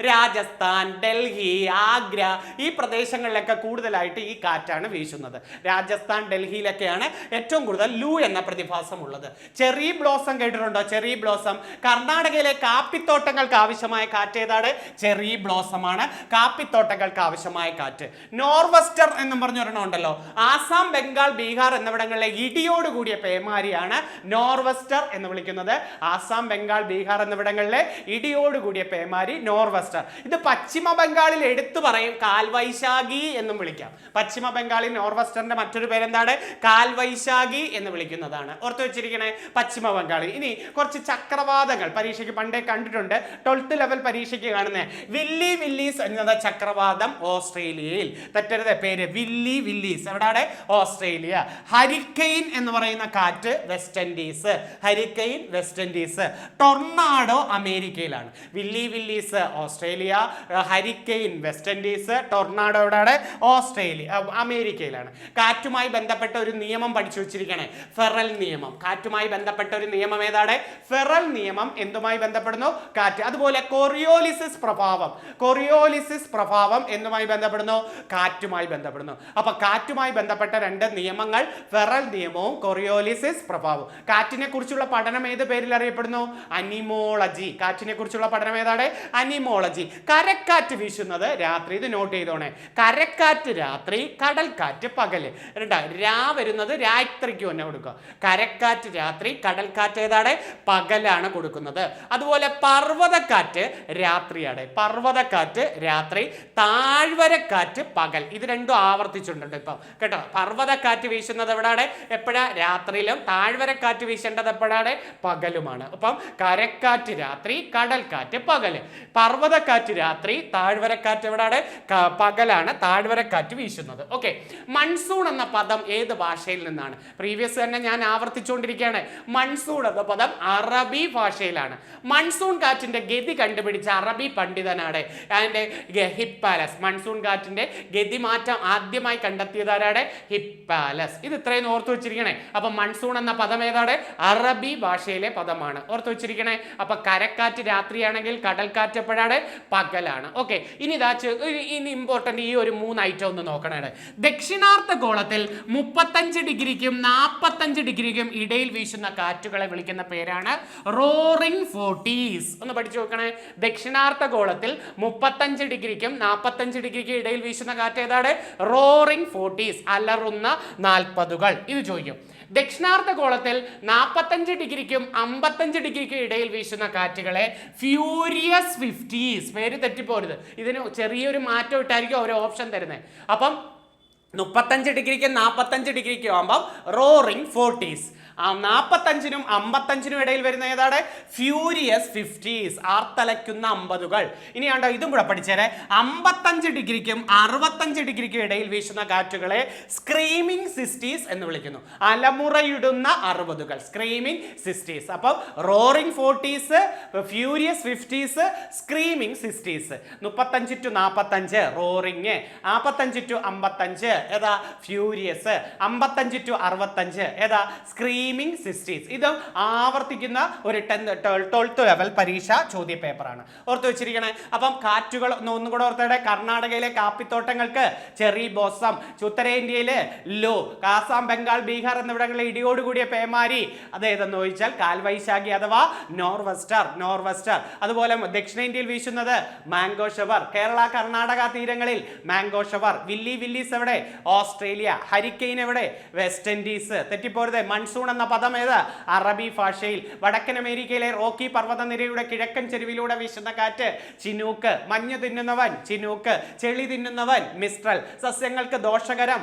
രാജസ്ഥാൻ, ഡൽഹി, ആഗ്ര ഈ പ്രദേശങ്ങളിലൊക്കെ കൂടുതലായിട്ട് ഈ കാറ്റാണ് വീശുന്നത്. രാജസ്ഥാൻ, ഡൽഹിയിലൊക്കെയാണ് ഏറ്റവും കൂടുതൽ ലൂ എന്ന പ്രതിഭാസം ഉള്ളത്. ചെറി ബ്ലോസം കേട്ടിട്ടുണ്ടോ? Cherry blossom. കർണാടകയിലെ കാപ്പിത്തോട്ടങ്ങൾക്ക് ആവശ്യമായ കാറ്റ് ഏതാണ്? ചെറി ബ്ലോസം ആണ്. കാപ്പിത്തോട്ടങ്ങൾക്ക് ആവശ്യമായ കാറ്റ്. നോർവെസ്റ്റർ എന്നും പറഞ്ഞൊരെണ്ണം ഉണ്ടല്ലോ. ആസാം, ബംഗാൾ, ബീഹാർ എന്നിവിടങ്ങളിലെ ഇടിയോടുകൂടിയ പേമാരിയാണ് നോർവെസ്റ്റർ എന്ന് വിളിക്കുന്നത്. ആസാം, ബംഗാൾ, ബീഹാർ എന്നിവിടങ്ങളിലെ ഇടിയോടുകൂടിയ പേമാരി നോർവെസ്റ്റർ. ഇത് പശ്ചിമ ബംഗാളിൽ എടുത്തു പറയും കാൽവൈശാഖി എന്നും വിളിക്കാം. പശ്ചിമ ബംഗാളിൽ നോർവെസ്റ്ററിന്റെ മറ്റൊരു പേരെന്താണ്? കാൽവൈശാഖി എന്ന് വിളിക്കുന്നതാണ്. ഓർത്തു വെച്ചിരിക്കണേ, പശ്ചിമ ബംഗാളിൽ. ഇനി കുറച്ച് ചക്രവാതങ്ങൾ പരീക്ഷയ്ക്ക് പണ്ടേ കണ്ടിട്ടുണ്ട്. 12th ലെവൽ പരീക്ഷയ്ക്ക് കാണുന്നത് വില്ലി വില്ലീസ് എന്നത് ചക്രവാതം ഓസ്ട്രേലിയയിൽ. തെറ്റരുത് പേര്, വില്ലി വില്ലീസ്. എവിടെയാണ്? ഓസ്ട്രേലിയ. ഹരിക്കെയിൻ എന്ന് പറയുന്ന കാറ്റ് West Indies. Hurricane West Indies. Tornado അമേരിക്കയിലാണ്. Willy willies Australia, hurricane West Indies, tornado എവിടെയാണ്? ഓസ്ട്രേലിയ, അമേരിക്കയിലാണ്. കാറ്റുമായി ബന്ധപ്പെട്ട ഒരു നിയമം പഠിച്ചു വെച്ചിരിക്കണേ, ഫെറൽ നിയമം. കാറ്റുമായി ബന്ധപ്പെട്ട ഒരു നിയമം ഏതാണ്? ഫെറൽ നിയമം. എന്തുമായി ബന്ധപ്പെടുന്നു? കാറ്റ്. അതുപോലെ കൊറിയോലിസിസ് പ്രഭാവം. കൊറിയോലിസിസ് പ്രഭാവം എന്തുമായി ബന്ധപ്പെടുന്നു? കാറ്റുമായി ബന്ധപ്പെടുന്നു. അപ്പൊ കാറ്റുമായി ബന്ധപ്പെട്ട രണ്ട് നിയമങ്ങൾ, ഫെറൽ നിയമവും കൊറിയോലിസിസ് പ്രഭാവവും. കാറ്റിനെ കുറിച്ചുള്ള പഠനം ഏത് പേരിൽ അറിയപ്പെടുന്നു? അനിമോളജി. കാറ്റിനെ കുറിച്ചുള്ള പഠനം ഏതാണ്? അനിമോളജി. കരക്കാറ്റ് വീശുന്നത് രാത്രി. ഇത് നോട്ട് ചെയ്തോണേ. കരക്കാറ്റ് രാത്രി, കടൽക്കാറ്റ് പകല്. രാ വരുന്നത് രാത്രിക്ക് തന്നെ കൊടുക്കുക. കരക്കാറ്റ് രാത്രി, കടൽക്കാറ്റ് ഏതാണ്? പകലാണ് കൊടുക്കുന്നത്. അതുപോലെ പർവ്വതക്കാറ്റ് രാത്രിയാണ്. പർവ്വതക്കാറ്റ് രാത്രി, താഴ്വരക്കാറ്റ് പകൽ. ഇത് രണ്ടും ആവർത്തിച്ചിട്ടുണ്ട് ഇപ്പൊ കേട്ടോ. പർവ്വതക്കാറ്റ് വീശുന്നത് എവിടെയാണ്? എപ്പോഴാ? രാത്രിയിലും. താഴ്വരക്കാറ്റ് വീശേണ്ടത് എപ്പോഴാണ്? പകലുമാണ്. അപ്പം കരക്കാറ്റ് രാത്രി, കടൽക്കാറ്റ് പകല്. പർവ്വതക്കാറ്റ് രാത്രി, താഴ്വരക്കാറ്റ് എവിടെയാണ്? പകലാണ് താഴ്വരക്കാറ്റ് വീശുന്നത്. ഓക്കെ. മൺസൂൺ എന്ന പദം ഏത് ഭാഷയിൽ നിന്നാണ്? പ്രീവിയസ് തന്നെ ഞാൻ ആവർത്തിച്ചുകൊണ്ടിരിക്കുകയാണ്. മൺസൂൺ എന്ന പദം അറബി ഭാഷയിലാണ്. മൺസൂൺ കാറ്റിന്റെ ഗതി കണ്ടുപിടിച്ച അറബി പണ്ഡിതനാണ് അതിന്റെ ഹിപ്പാലസ്. മൺസൂൺ കാറ്റിന്റെ ഗതിമാറ്റം ആദ്യമായി കണ്ടെത്തിയതാരാണ്? ഹിപ്പാലസ്. ഇത് ഇത്രയും ഓർത്തു വെച്ചിരിക്കണേ. അപ്പൊ മൺസൂൺ എന്ന പദം ഏതാണ്? അറബി ഭാഷയിലെ പദമാണ്. ഓർത്തു വെച്ചിരിക്കണേ. അപ്പൊ കരക്കാറ്റ് രാത്രിയാണെങ്കിൽ കടൽക്കാറ്റ് എപ്പോഴാണ്? പകലാണ്. ഓക്കെ. ഇനി ഇനി ഇമ്പോർട്ടന്റ് ഈ ഒരു 3 ഐറ്റം ഒന്ന് നോക്കണേ. ദക്ഷിണാർദ്ധ ഗോളത്തിൽ 35 ഡിഗ്രിക്കും 45 ഡിഗ്രിക്കും ഇടയിൽ വീശുന്ന കാറ്റുകളെ വിളിക്കുന്ന പേരാണ് റോറിംഗ് ഫോർട്ടീസ്. ഒന്ന് പഠിച്ചു നോക്കണേ. ദക്ഷിണാർദ്ധഗോളത്തിൽ 35 ഡിഗ്രിക്കും 45 ഡിഗ്രിക്കും ഇടയിൽ വീശുന്ന കാറ്റ് ഏതാണ്? Roaring 40s, അലറുന്ന 40കൾ. ഇത് ചോദിക്കും. ദക്ഷിണാർദ്ധഗോളത്തിൽ 45 ഡിഗ്രിക്കും 55 ഡിഗ്രിക്കും ഇടയിൽ വീശുന്ന കാറ്റുകളെ ഫ്യൂരിയസ് 50s, പേര് തെറ്റിപ്പോരുത്, ഇതിന് ചെറിയൊരു മാറ്റം ഇട്ടായിരിക്കും ഒരു ഓപ്ഷൻ തരുന്നത്. അപ്പം 35 ഡിഗ്രിക്കും 45 ഡിഗ്രിക്കും ആകുമ്പം റോറിംഗ് 40s, 45നും 55നും ഇടയിൽ വരുന്ന ഏതാണ്? Furious 50s, ആർത്തലയ്ക്കുന്ന 50കൾ. ഇനിയാണ്ടോ ഇതും കൂടെ പഠിച്ചേരെ. 55 ഡിഗ്രിക്കും 65 ഡിഗ്രിക്കും ഇടയിൽ വീശുന്ന കാറ്റുകളെ സ്ക്രീമിംഗ് 60s എന്ന് വിളിക്കുന്നു. അലമുറയിടുന്ന 60കൾ, സ്ക്രീമിംഗ് 60s. അപ്പം roaring 40s, furious 50s, screaming 60s. 35 to 45 roaring, 45 to 55 ഏതാ? ഫ്യൂരിയസ്, 55 to 65 ഏതാ? Screaming 60s. ഇത് ആവർത്തിക്കുന്ന ഒരു 12th ലെവൽ പരീക്ഷ ചോദ്യ പേപ്പറാണ്, ഓർത്ത് വെച്ചിരിക്കണേ. അപ്പം കാറ്റുകൾ ഒന്നും കൂടെ ഓർത്തേടെ. കർണാടകയിലെ കാപ്പിത്തോട്ടങ്ങൾക്ക് ചെറി ബോസം, ഉത്തരേന്ത്യയിലെ ലോ, ആസാം, ബംഗാൾ, ബീഹാർ എന്നിവിടങ്ങളിലെ ഇടിയോടുകൂടിയ പേമാരി അതേതെന്ന് ചോദിച്ചാൽ കാൽവൈശാഖി അഥവാ നോർവെസ്റ്റർ. അതുപോലെ ദക്ഷിണേന്ത്യയിൽ വീശുന്നത് മാംഗോ ഷവർ, കേരള കർണാടക തീരങ്ങളിൽ മാംഗോ ഷവർ. വില്ലീസ് എവിടെ? ഓസ്ട്രേലിയ. ഹരിക്കെയിൻ എവിടെ? West Indies. തെറ്റിപ്പോരുത്. മൺസൂൺ എന്ന പദം ഏത്? അറബി ഭാഷയിൽ. വടക്കൻ അമേരിക്കയിലെ റോക്കി പർവ്വതനിരയുടെ കിഴക്കൻ ചെരുവിലൂടെ വീശുന്ന കാറ്റ് ചിനൂക്ക്. മഞ്ഞ് തിന്നുന്നവൻ ചിനൂക്ക്, ചെളി തിന്നുന്നവൻ മിസ്ട്രൽ. സസ്യങ്ങൾക്ക് ദോഷകരം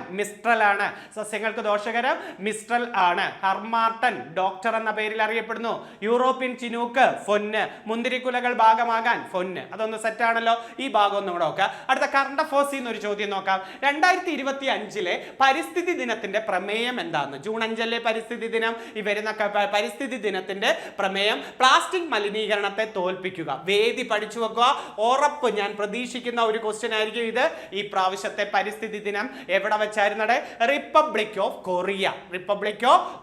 മിസ്ട്രൽ ആണ്. ഹർമാർട്ടൻ ഡോക്ടർ എന്ന പേരിൽ അറിയപ്പെടുന്നു. European Chinook ഫൊന്ന്. മുന്തിരിക്കുലകൾ ഭാഗമാകാൻ ഫൊന്ന്. അതൊന്ന് സെറ്റാണല്ലോ. ഈ ഭാഗം ഒന്നും കൂടെ നോക്കാം. അടുത്ത കറണ്ട് അഫയേഴ്സിൽ നിന്ന് ഒരു ചോദ്യം നോക്കാം. 2025 പരിസ്ഥിതി ദിനത്തിന്റെ പ്രമേയം എന്താന്ന്? ജൂൺ 5 പരിസ്ഥിതി ദിനം. ഈ വരുന്ന പരിസ്ഥിതി ദിനത്തിന്റെ പ്രമേയം പ്ലാസ്റ്റിക് മലിനീകരണത്തെ തോൽപ്പിക്കുക. വേദി പഠിച്ചു വെക്കുക, ഉറപ്പ്. ഞാൻ പ്രതീക്ഷിക്കുന്ന ഒരു ക്വസ്റ്റ്യൻ ആയിരിക്കും ഇത്. ഈ പ്രാവശ്യത്തെ പരിസ്ഥിതി ദിനം എവിടെ വെച്ചായിരുന്നത്? റിപ്പബ്ലിക് ഓഫ്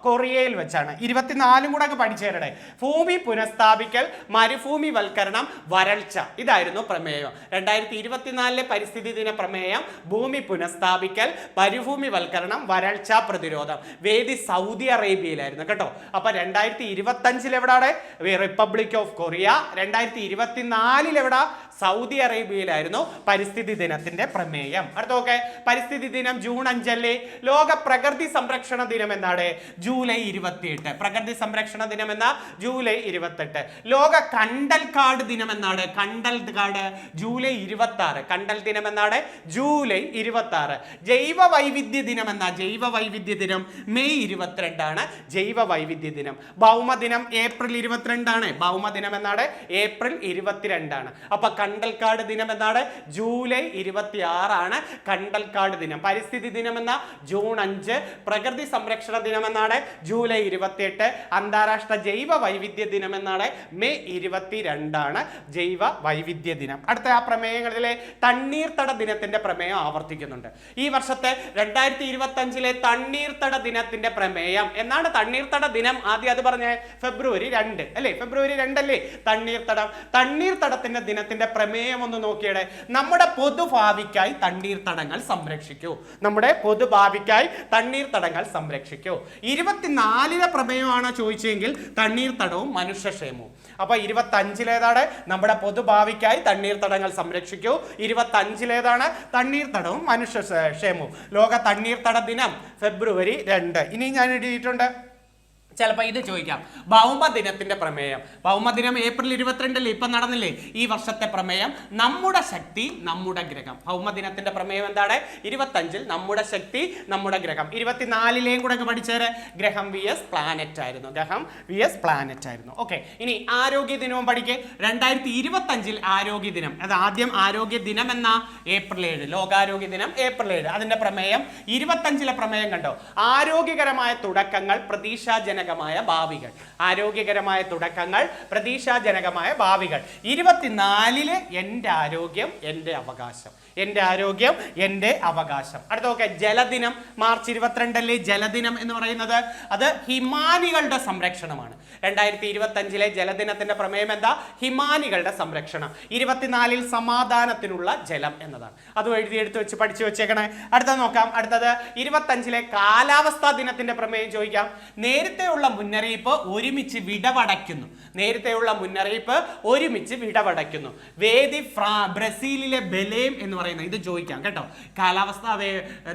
കൊറിയയിൽ വെച്ചാണ്. 24 കൂടെ അങ്ങ് പഠിച്ചേരടെ. ഭൂമി പുനഃസ്ഥാപിക്കൽ, മരുഭൂമിവൽക്കരണം, വരൾച്ച. ഇതായിരുന്നു പ്രമേയം. 2024 പരിസ്ഥിതി ദിന പ്രമേയം ഭൂമി പുനഃസ്ഥാപിക്കൽ, മരുഭൂമിവൽക്കരണം, വരൾച്ച പ്രതിരോധം. വേദി സൗദി അറേബ്യയിലായിരുന്നു കേട്ടോ. അപ്പൊ 2025 എവിടാണ്? Republic of Korea. 2024 എവിടാ? സൗദി അറേബ്യയിലായിരുന്നു പരിസ്ഥിതി ദിനത്തിന്റെ പ്രമേയം. അടുത്ത നോക്കെ. പരിസ്ഥിതി ദിനം ജൂൺ 5. ലോക പ്രകൃതി സംരക്ഷണ ദിനം എന്നാണ്? ജൂലൈ 28. പ്രകൃതി സംരക്ഷണ ദിനം എന്ന ജൂലൈ 28. ലോക കണ്ടൽക്കാട് ദിനം എന്നാണ്? ജൂലൈ 26. കണ്ടൽ ദിനം എന്നാണ്? ജൂലൈ 26. ജൈവ വൈവിധ്യ ദിനം എന്ന? ജൈവ വൈവിധ്യ ദിനം മെയ് 22 ആണ്. ജൈവ വൈവിധ്യ ദിനം. ഭൗമദിനം ഏപ്രിൽ 22 ആണ്. ഭൗമദിനം എന്നാണ്? ഏപ്രിൽ 22 ആണ്. അപ്പൊ കണ്ടൽക്കാട് ദിനം എന്നാണ്? ജൂലൈ 26 ആണ് കണ്ടൽക്കാട് ദിനം. പരിസ്ഥിതി ദിനം എന്ന? ജൂൺ 5. പ്രകൃതി സംരക്ഷണ ദിനം എന്നാണ്? ജൂലൈ 28. അന്താരാഷ്ട്ര ജൈവ വൈവിധ്യ ദിനം എന്നാണ്? മെയ് 22 ആണ് ജൈവ വൈവിധ്യ ദിനം. അടുത്ത ആ പ്രമേയങ്ങളിലെ തണ്ണീർത്തട ദിനത്തിന്റെ പ്രമേയം ആവർത്തിക്കുന്നുണ്ട്. ഈ വർഷത്തെ 2025 തണ്ണീർത്തട ദിനത്തിന്റെ പ്രമേയം എന്നാണ്? തണ്ണീർത്തട ദിനം ആദ്യം അത് പറഞ്ഞ ഫെബ്രുവരി 2 അല്ലേ? ഫെബ്രുവരി 2 അല്ലേ തണ്ണീർത്തടത്തിന്റെ ദിനത്തിന്റെ പ്രമേയം ഒന്ന് നോക്കിയടെ. നമ്മുടെ പൊതുഭാവിക്കായി തണ്ണീർത്തടങ്ങൾ സംരക്ഷിക്കൂ. 24 പ്രമേയമാണ് ചോദിച്ചെങ്കിൽ തണ്ണീർത്തടവും മനുഷ്യക്ഷേമവും. അപ്പൊ 25 ഏതാണ്? നമ്മുടെ പൊതുഭാവിക്കായി തണ്ണീർത്തടങ്ങൾ സംരക്ഷിക്കൂ. 25 ഏതാണ്? തണ്ണീർത്തടവും മനുഷ്യക്ഷേമവും. ലോക തണ്ണീർത്തട ദിനം ഫെബ്രുവരി 2. ഇനി ഞാൻ എഴുതിയിട്ടുണ്ട്. ചിലപ്പോൾ ഇത് ചോദിക്കാം. ഭൗമദിനത്തിന്റെ പ്രമേയം. ഭൗമദിനം ഏപ്രിൽ 22 ഇപ്പം നടന്നില്ലേ? ഈ വർഷത്തെ പ്രമേയം നമ്മുടെ ശക്തി നമ്മുടെ ഗ്രഹം. ഭൗമദിനത്തിന്റെ പ്രമേയം എന്താണ്? 25 നമ്മുടെ ശക്തി നമ്മുടെ ഗ്രഹം. 24 കൂടെ പഠിച്ചേരെ. ഗ്രഹം vs പ്ലാനറ്റ് ആയിരുന്നു. ഓക്കെ. ഇനി ആരോഗ്യ ദിനവും പഠിക്കേ. 2025 ആരോഗ്യ ദിനം. അത് ആദ്യം ആരോഗ്യ ദിനം എന്ന ഏപ്രിൽ 7. ലോകാരോഗ്യ ദിനം ഏപ്രിൽ 7. അതിന്റെ പ്രമേയം 25 പ്രമേയം കണ്ടോ? ആരോഗ്യകരമായ തുടക്കങ്ങൾ, പ്രതീക്ഷാജനകമായ ഭാവികൾ. ആരോഗ്യകരമായ തുടക്കങ്ങൾ, പ്രതീക്ഷാജനകമായ ഭാവികൾ. 24 എൻ്റെ ആരോഗ്യം എൻ്റെ അവകാശം. അടുത്ത നോക്കെ. ജലദിനം മാർച്ച് 22 ജലദിനം എന്ന് പറയുന്നത് അത് ഹിമാനികളുടെ സംരക്ഷണമാണ്. 2025 ജലദിനത്തിന്റെ പ്രമേയം എന്താ? ഹിമാനികളുടെ സംരക്ഷണം. 24 സമാധാനത്തിനുള്ള ജലം എന്നതാണ്. അത് എഴുതിയെടുത്ത് വെച്ച് പഠിച്ചു വെച്ചേക്കണേ. അടുത്തത് നോക്കാം. അടുത്തത് 25 കാലാവസ്ഥാ ദിനത്തിന്റെ പ്രമേയം ചോദിക്കാം. നേരത്തെ നേരത്തെയുള്ള മുന്നറിയിപ്പ് ഒരുമിച്ച് വിടവടയ്ക്കുന്നു. നേരത്തെയുള്ള മുന്നറിയിപ്പ് ഒരുമിച്ച് വിടവടയ്ക്കുന്നു. വേദി ബ്രസീലിലെ ബെലേം എന്ന് പറയുന്നത് ഇത് ചോദിക്കാം കേട്ടോ. കാലാവസ്ഥാ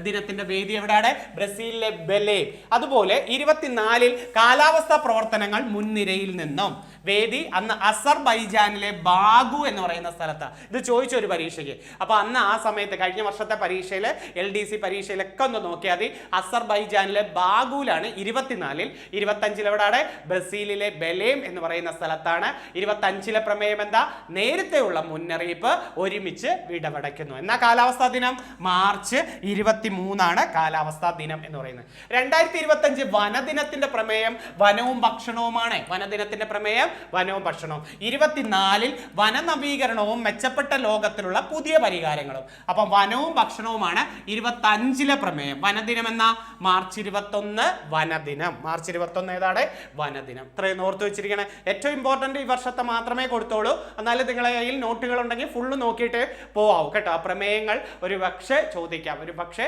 ദിനത്തിന്റെ വേദി എവിടെയാണ്? ബ്രസീലിലെ ബെലേം. അതുപോലെ 24 കാലാവസ്ഥാ പ്രവർത്തനങ്ങൾ മുൻനിരയിൽ നിന്നും വേദി അന്ന് അസർബൈജാനിലെ ബാഗു എന്ന് പറയുന്ന സ്ഥലത്താണ്. ഇത് ചോദിച്ച ഒരു പരീക്ഷയ്ക്ക്. അപ്പൊ അന്ന് ആ സമയത്ത് കഴിഞ്ഞ വർഷത്തെ പരീക്ഷയിൽ LDC പരീക്ഷയിലൊക്കെ ഒന്ന് നോക്കിയാൽ മതി. അസർബൈജാനിലെ ബാഗുലാണ് 24. 25 എവിടെയാണ്? ബ്രസീലിലെ ബെലേം എന്ന് പറയുന്ന സ്ഥലത്താണ്. 25 പ്രമേയം എന്താ? നേരത്തെയുള്ള മുന്നറിയിപ്പ് ഒരുമിച്ച് വിടവടയ്ക്കുന്നു. എന്നാ കാലാവസ്ഥാ ദിനം മാർച്ച് 23 കാലാവസ്ഥാ ദിനം എന്ന് പറയുന്നത്. 2025 വനദിനത്തിന്റെ പ്രമേയം വനവും ഭക്ഷണവുമാണ്. വനദിനത്തിന്റെ പ്രമേയം വനവും ഭക്ഷണവും. 24 വന നവീകരണവും മെച്ചപ്പെട്ട ലോകത്തിലുള്ള പുതിയ പരിഹാരങ്ങളും. അപ്പം വനവും ഭക്ഷണവുമാണ് 25 പ്രമേയം. വനദിനം എന്ന മാർച്ച് 21 വനദിനം. മാർച്ച് 21 ഏതാണ്? വനദിനം. ഇത്രയും ഓർത്ത് വെച്ചിരിക്കണേ. ഏറ്റവും ഇമ്പോർട്ടന്റ് ഈ വർഷത്തെ മാത്രമേ കൊടുത്തോളൂ. എന്നാലും നിങ്ങളെ കയ്യിൽ നോട്ടുകൾ ഉണ്ടെങ്കിൽ ഫുള്ള് നോക്കിയിട്ട് പോവാവും കേട്ടോ. ആ പ്രമേയങ്ങൾ ഒരു പക്ഷേ ചോദിക്കാം. ഒരു പക്ഷേ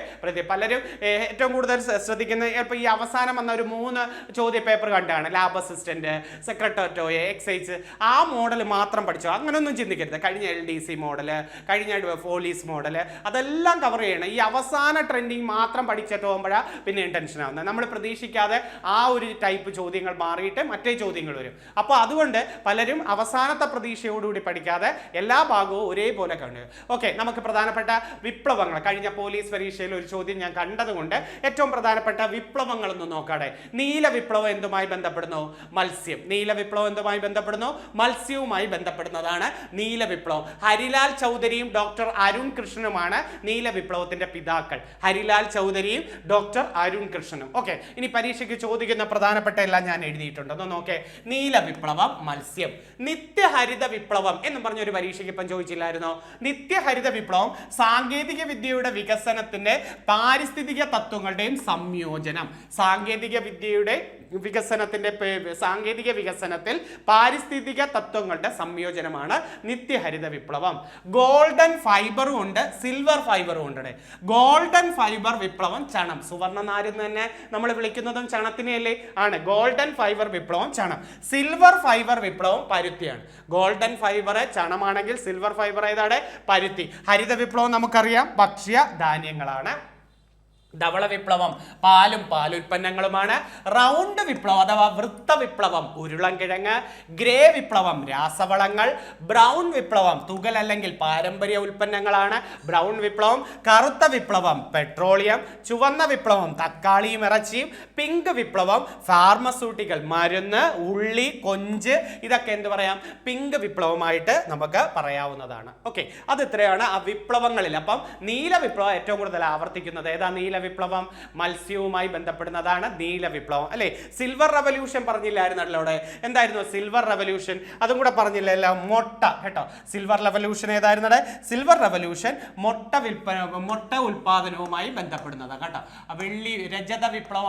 പലരും ഏറ്റവും കൂടുതൽ ശ്രദ്ധിക്കുന്നത് ഇപ്പൊ ഈ അവസാനം വന്ന ഒരു 3 ചോദ്യ പേപ്പർ കണ്ടാണ്. ലാബ് അസിസ്റ്റന്റ്, സെക്രട്ടേറിയറ്റ്, എക്സൈസ്, ആ മോഡൽ മാത്രം പഠിച്ചോ. അങ്ങനെയൊന്നും ചിന്തിക്കരുത്. കഴിഞ്ഞ LDC മോഡല്, കഴിഞ്ഞ പോലീസ് മോഡല്, അതെല്ലാം കവർ ചെയ്യണം. ഈ അവസാന ട്രെൻഡിങ് മാത്രം പഠിച്ചിട്ട് പോകുമ്പോഴാണ് പിന്നെയും ടെൻഷൻ ആവുന്നത്. നമ്മൾ പ്രതീക്ഷിക്കാതെ ആ ഒരു ടൈപ്പ് ചോദ്യങ്ങൾ മാറിയിട്ട് മറ്റേ ചോദ്യങ്ങൾ വരും. അപ്പോൾ അതുകൊണ്ട് പലരും അവസാനത്തെ പ്രതീക്ഷയോടുകൂടി പഠിക്കാതെ എല്ലാ ഭാഗവും ഒരേപോലെ കണ്ടു. ഓക്കെ, നമുക്ക് പ്രധാനപ്പെട്ട വിപ്ലവങ്ങൾ കഴിഞ്ഞ പോലീസ് പരീക്ഷയിൽ ഒരു ചോദ്യം ഞാൻ കണ്ടതുകൊണ്ട് ഏറ്റവും പ്രധാനപ്പെട്ട വിപ്ലവങ്ങളൊന്ന് നോക്കാടെ. നീല വിപ്ലവം എന്തുമായി ബന്ധപ്പെടുന്നു? മത്സ്യം. നീല വിപ്ലവം എന്തുമായി ബന്ധപ്പെടുന്നു? മത്സ്യവുമായി ബന്ധപ്പെടുന്നതാണ് നീല വിപ്ലവം. ഹരിലാൽ ചൗധരിയും ഡോക്ടർ അരുൺ കൃഷ്ണനുമാണ് നീല വിപ്ലവത്തിന്റെ പിതാക്കൾ. ഹരിലാൽ ചൗധരിയും ഡോക്ടർ അരുൺ കൃഷ്ണനും. ഓക്കെ, ഇനി പരീക്ഷയ്ക്ക് ചോദിക്കുന്ന പ്രധാനപ്പെട്ട എല്ലാം ഞാൻ എഴുതിയിട്ടുണ്ട്. ഒന്ന് നോക്കേ. നീല വിപ്ലവം, മത്സ്യം. നിത്യഹരിത വിപ്ലവം എന്ന് പറഞ്ഞ ഒരു പരീക്ഷയ്ക്ക് ഇപ്പം ചോദിച്ചില്ലായിരുന്നോ? നിത്യഹരിത വിപ്ലവം സാങ്കേതിക വിദ്യയുടെ വികസനത്തിന്റെ പാരിസ്ഥിതിക തത്വങ്ങളുടെയും സംയോജനം. സാങ്കേതിക വികസനത്തിൽ പാരിസ്ഥിതിക തത്വങ്ങളുടെ സംയോജനമാണ് നിത്യഹരിത വിപ്ലവം. ഗോൾഡൻ ഫൈബറും ഉണ്ട്, സിൽവർ ഫൈബറും ഉണ്ട്. ഗോൾഡൻ ഫൈബർ വിപ്ലവം ചണം. സുവർണ്ണ നാരെന്ന് തന്നെ നമ്മൾ വിളിക്കുന്നതും ചണത്തിനെയല്ലേ? ആണ്. ഗോൾഡൻ ഫൈബർ വിപ്ലവം ചണം. സിൽവർ ഫൈബർ വിപ്ലവം പരുത്തിയാണ്. ഗോൾഡൻ ഫൈബർ ചണമാണെങ്കിൽ സിൽവർ ഫൈബർ ഏതാണ്? പരുത്തി. ഹരിത വിപ്ലവം നമുക്കറിയാം ഭക്ഷ്യ ധാന്യങ്ങളാണ്. ധവള വിപ്ലവം പാലും പാലുൽപ്പന്നങ്ങളുമാണ്. റൗണ്ട് വിപ്ലവം അഥവാ വൃത്ത വിപ്ലവം ഉരുളൻകിഴങ്ങ്. ഗ്രേ വിപ്ലവം രാസവളങ്ങൾ. ബ്രൗൺ വിപ്ലവം തുകൽ അല്ലെങ്കിൽ പാരമ്പര്യ ഉൽപ്പന്നങ്ങളാണ്. ബ്രൗൺ വിപ്ലവം. കറുത്ത വിപ്ലവം പെട്രോളിയം. ചുവന്ന വിപ്ലവം തക്കാളിയും ഇറച്ചിയും. പിങ്ക് വിപ്ലവം ഫാർമസ്യൂട്ടിക്കൽ മരുന്ന്, ഉള്ളി, കൊഞ്ച്, ഇതൊക്കെ എന്ത് പറയാം? പിങ്ക് വിപ്ലവമായിട്ട് നമുക്ക് പറയാവുന്നതാണ്. ഓക്കെ, അത് ഇത്രയാണ് ആ വിപ്ലവങ്ങളിൽ. അപ്പം നീല വിപ്ലവം ഏറ്റവും കൂടുതൽ ആവർത്തിക്കുന്നത് ഏതാ? നീല വിപ്ലവം മത്സ്യവുമായി ബന്ധപ്പെടുന്നതാണ് നീല വിപ്ലവം അല്ലേ? സിൽവർ റവല്യൂഷൻ പറഞ്ഞില്ലായിരുന്നല്ലോ അവിടെ? എന്തായിരുന്നു സിൽവർ റവല്യൂഷൻ? അതും കൂടെ പറഞ്ഞില്ലല്ലോ. മുട്ട കേട്ടോ. സിൽവർ റവല്യൂഷൻ ഏതായിരുന്നത്? സിൽവർ റവല്യൂഷൻ മുട്ട ഉൽപാദനവുമായി ബന്ധപ്പെടുന്നതാണ് കേട്ടോ. വെള്ളി രജത വിപ്ലവം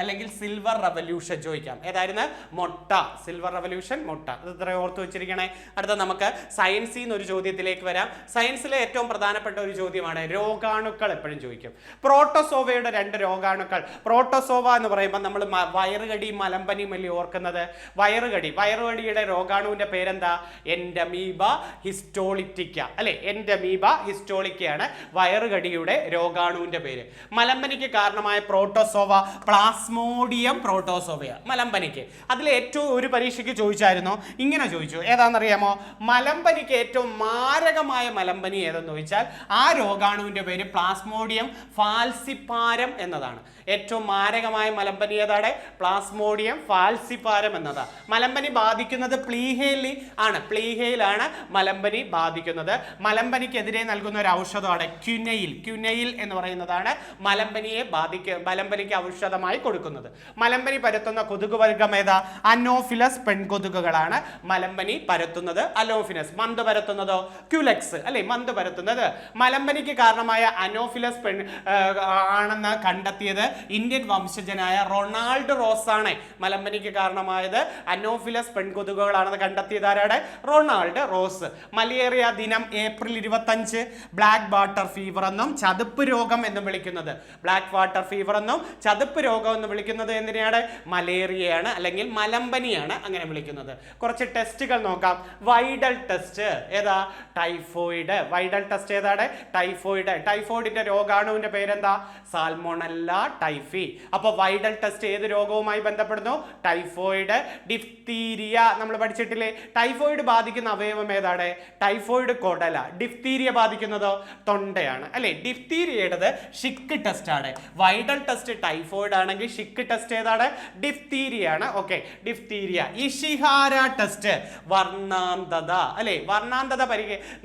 അല്ലെങ്കിൽ സിൽവർ റവല്യൂഷൻ ചോദിക്കാം. ഏതായിരുന്നു? മുട്ട. സിൽവർ റവല്യൂഷൻ മുട്ട. ഇത് ഇത്ര ഓർത്ത് വെച്ചിരിക്കണേ. അടുത്ത നമുക്ക് സയൻസിൽ നിന്ന് ഒരു ചോദ്യത്തിലേക്ക് വരാം. സയൻസിലെ ഏറ്റവും പ്രധാനപ്പെട്ട ഒരു ചോദ്യമാണ് രോഗാണുക്കൾ. എപ്പോഴും ചോദിക്കും. പ്രോട്ടോസോവയുടെ 2 രോഗാണുക്കൾ. പ്രോട്ടോസോവ എന്ന് പറയുമ്പോൾ നമ്മൾ വയറുകടി മലമ്പനിയും അല്ലേ ഓർക്കുന്നത്? വയറുകടിയുടെ രോഗാണുവിന്റെ പേരെന്താ? എൻഡമീബ ഹിസ്റ്റോളിറ്റിക്ക അല്ലെ? എൻഡമീബ ഹിസ്റ്റോളിക്കയാണ് വയറുകടിയുടെ രോഗാണുവിന്റെ പേര്. മലമ്പനിക്ക് കാരണമായ പ്രോട്ടോസോവ പ്ലാസ്മോഡിയം പ്രോട്ടോസോവയ. മലമ്പനിക്ക് അതിൽ ഏറ്റവും ഒരു പരീക്ഷയ്ക്ക് ചോദിച്ചായിരുന്നു, ഇങ്ങനെ ചോദിച്ചു. ഏതാണെന്നറിയാമോ? മലമ്പനിക്ക് ഏറ്റവും മാരകമായ മലമ്പനി ഏതെന്ന് ചോദിച്ചാൽ ആ രോഗാണുവിന്റെ പേര് പ്ലാസ്മോഡിയം ഫാൽസിപ്പാരം എന്നതാണ്. ഏറ്റവും മാരകമായ മലമ്പനി ഏതാണ്? പ്ലാസ്മോഡിയം ഫാൽസിപ്പാരം എന്നതാണ്. മലമ്പനി ബാധിക്കുന്നത് പ്ലീഹയിൽ ആണ്. പ്ലീഹയിലാണ് മലമ്പനി ബാധിക്കുന്നത്. മലമ്പനിക്കെതിരെ നൽകുന്ന ഒരു ഔഷധമാണ് ക്യുനൈൽ എന്ന് പറയുന്നതാണ് മലമ്പനിക്ക് ഔഷധമായി കൊടുക്കുന്നത്. മലമ്പനി പരത്തുന്ന കൊതുക് വർഗം ഏതാ? അനോഫിലസ് പെൺകൊതുകുകളാണ് മലമ്പനി പരത്തുന്നത്. അലോഫിനസ്. മന്ത് പരത്തുന്നതോ? ക്യുലെക്സ് അല്ലെ? മന്ത് പരത്തുന്നത്. മലമ്പനിക്ക് കാരണമായ അനോഫിലസ് ആണെന്ന് കണ്ടെത്തിയത് ഇന്ത്യൻ വംശജനായ റൊണാൾഡ് റോസ് ആണ്. മലമ്പനിക്ക് കാരണമായത് അനോഫിലസ് പെൺകൊതുകുകളാണെന്ന് കണ്ടെത്തിയത് ആരാണ്? Ronald rose. മലേറിയ ദിനം ഏപ്രിൽ 25. ബ്ലാക്ക് വാട്ടർ ഫീവർ എന്നും ചതുപ്പ് രോഗം എന്നും വിളിക്കുന്നത്, ബ്ലാക്ക് വാട്ടർ ഫീവർ എന്നും ചതുപ്പ് രോഗം എന്ന് വിളിക്കുന്നത് എന്തിനെയാണ്? മലേറിയയാണ് അല്ലെങ്കിൽ മലമ്പനിയാണ് അങ്ങനെ വിളിക്കുന്നത്. കുറച്ച് ടെസ്റ്റുകൾ നോക്കാം. വൈഡൽ ടെസ്റ്റ് ഏതാ? ടൈഫോയിഡ്. വൈഡൽ ടെസ്റ്റ് ഏതാണ്? ടൈഫോയിഡ്. ടൈഫോയിഡിന്റെ രോഗാണുവിന്റെ പേരെന്താ? Salmonella typhi. അപ്പൊ വൈഡൽ ടെസ്റ്റ് ഏത് രോഗവുമായി ബന്ധപ്പെടുന്നു? ടൈഫോയിഡ്. ഡിഫ്തീരിയ നമ്മൾ പഠിച്ചിട്ടില്ലേ? ടൈഫോയിഡ് ബാധിക്കുന്ന അവയവം ഏതാണ്? ടൈഫോയിഡ് കൊടല. ഡിഫ്തീരിയ ബാധിക്കുന്നതോ? തൊണ്ടയാണ് അല്ലെ. ഡിഫ്തീരിയയുടേത് ഷിക്ക് ടെസ്റ്റ് ആണ്. വൈഡൽ ടെസ്റ്റ് ടൈഫോയിഡ് ആണെങ്കിൽ ഷിക്ക് ടെസ്റ്റ് ഏതാണ്? ഡിഫ്തീരിയ ആണ്. Okay, diphtheria. ഇഷിഹാര ടെസ്റ്റ് വർണ്ണാന്തത അല്ലെ. വർണ്ണാന്തത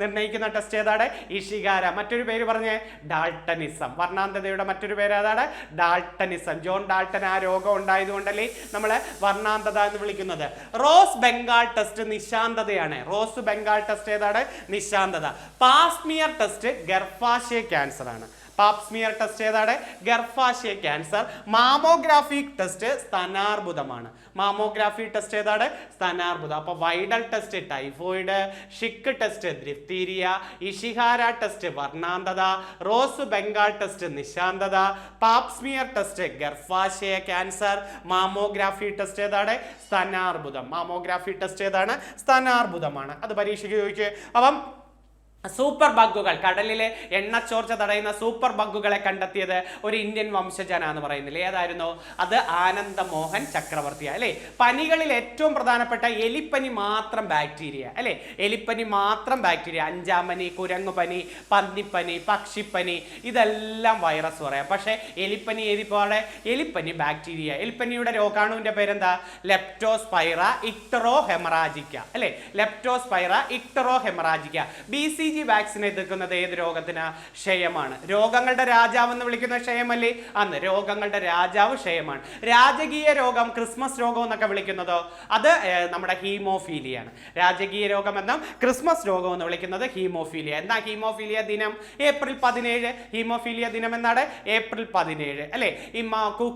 നിർണ്ണയിക്കുന്ന ടെസ്റ്റ് ഏതാണ്? ഇഷിഹാര. മറ്റൊരു പേര് പറഞ്ഞേ? ഡാൾട്ടനിസം. വർണ്ണാന്തതയുടെ മറ്റൊരു പേര് ഏതാണ്? ഡാൾട്ടനിസം. ജോൺ ഡാൾട്ടൻ ആ രോഗം ഉണ്ടായതുകൊണ്ടല്ലേ നമ്മള് വർണ്ണാന്തത എന്ന് വിളിക്കുന്നത്. റോസ് ബംഗാൾ ടെസ്റ്റ് നിശാന്തതയാണ്. റോസ് ബംഗാൾ ടെസ്റ്റ് ഏതാണ്? നിശാന്തത. പാസ്മിയർ ടെസ്റ്റ് ഗർഭാശയ ക്യാൻസർ ആണ്. പാപ്സ്മിയർ ടെസ്റ്റ് ഏതാണ്? ഗർഭാശയ ക്യാൻസർ. മാമോഗ്രാഫി ടെസ്റ്റ് സ്തനാർബുദമാണ്. മാമോഗ്രാഫി ടെസ്റ്റ് ഏതാണ്? സ്തനാർബുദം. അപ്പൊ Widal test typhoid, Schick test diphtheria, Ishihara test വർണ്ണാന്തത, റോസ് ബംഗാൾ ടെസ്റ്റ് നിശാന്തത, പാപ്സ്മിയർ ടെസ്റ്റ് ഗർഭാശയ ക്യാൻസർ, മാമോഗ്രാഫി ടെസ്റ്റ് ഏതാണ്? സ്തനാർബുദം. മാമോഗ്രാഫി ടെസ്റ്റ് ഏതാണ്? സ്തനാർബുദമാണ്. അത് പരീക്ഷയ്ക്ക് ചോദിക്കുക. അപ്പം സൂപ്പർ ബഗ്ഗുകൾ, കടലിലെ എണ്ണച്ചോർച്ച തടയുന്ന സൂപ്പർ ബഗ്ഗുകളെ കണ്ടെത്തിയത് ഒരു ഇന്ത്യൻ വംശജനാന്ന് പറയുന്നില്ലേ? ഏതായിരുന്നു? അത് ആനന്ദമോഹൻ ചക്രവർത്തി അല്ലെ. പനികളിൽ ഏറ്റവും പ്രധാനപ്പെട്ട എലിപ്പനി മാത്രം ബാക്ടീരിയ അല്ലെ. എലിപ്പനി മാത്രം ബാക്ടീരിയ. അഞ്ചാമനി, കുരങ്ങുപനി, പന്നിപ്പനി, പക്ഷിപ്പനി ഇതെല്ലാം വൈറസ് പറയാം. പക്ഷേ എലിപ്പനി ഏതിപ്പോടെ? എലിപ്പനി ബാക്ടീരിയ. എലിപ്പനിയുടെ രോഗാണുവിന്റെ പേരെന്താ? ലെപ്റ്റോസ്പൈറ ഇക്ടറോഹെമറാജിക്ക അല്ലെ. ലെപ്റ്റോസ്പൈറ ഇക്ടറോഹെമറാജിക്ക. BCG വാക്സിൻ എതിർക്കുന്നത് ഏത് രോഗത്തിന്? ക്ഷയമാണ്. രോഗങ്ങളുടെ രാജാവ് എന്ന് വിളിക്കുന്ന ക്ഷയമല്ലേ? അന്ന് രോഗങ്ങളുടെ രാജാവ് ക്ഷയമാണ്. രാജകീയ രോഗം, ക്രിസ്മസ് രോഗം എന്നൊക്കെ വിളിക്കുന്നതോ അത് നമ്മുടെ ഹീമോഫീലിയാണ്. രാജകീയ രോഗം എന്നും ക്രിസ്മസ് രോഗം എന്ന് വിളിക്കുന്നത് ഹീമോഫീലിയ. എന്താ ഹീമോഫീലിയ ദിനം? ഏപ്രിൽ 17. ഹീമോഫീലിയ ദിനം എന്നാണ്? ഏപ്രിൽ 17 അല്ലെ. ഈ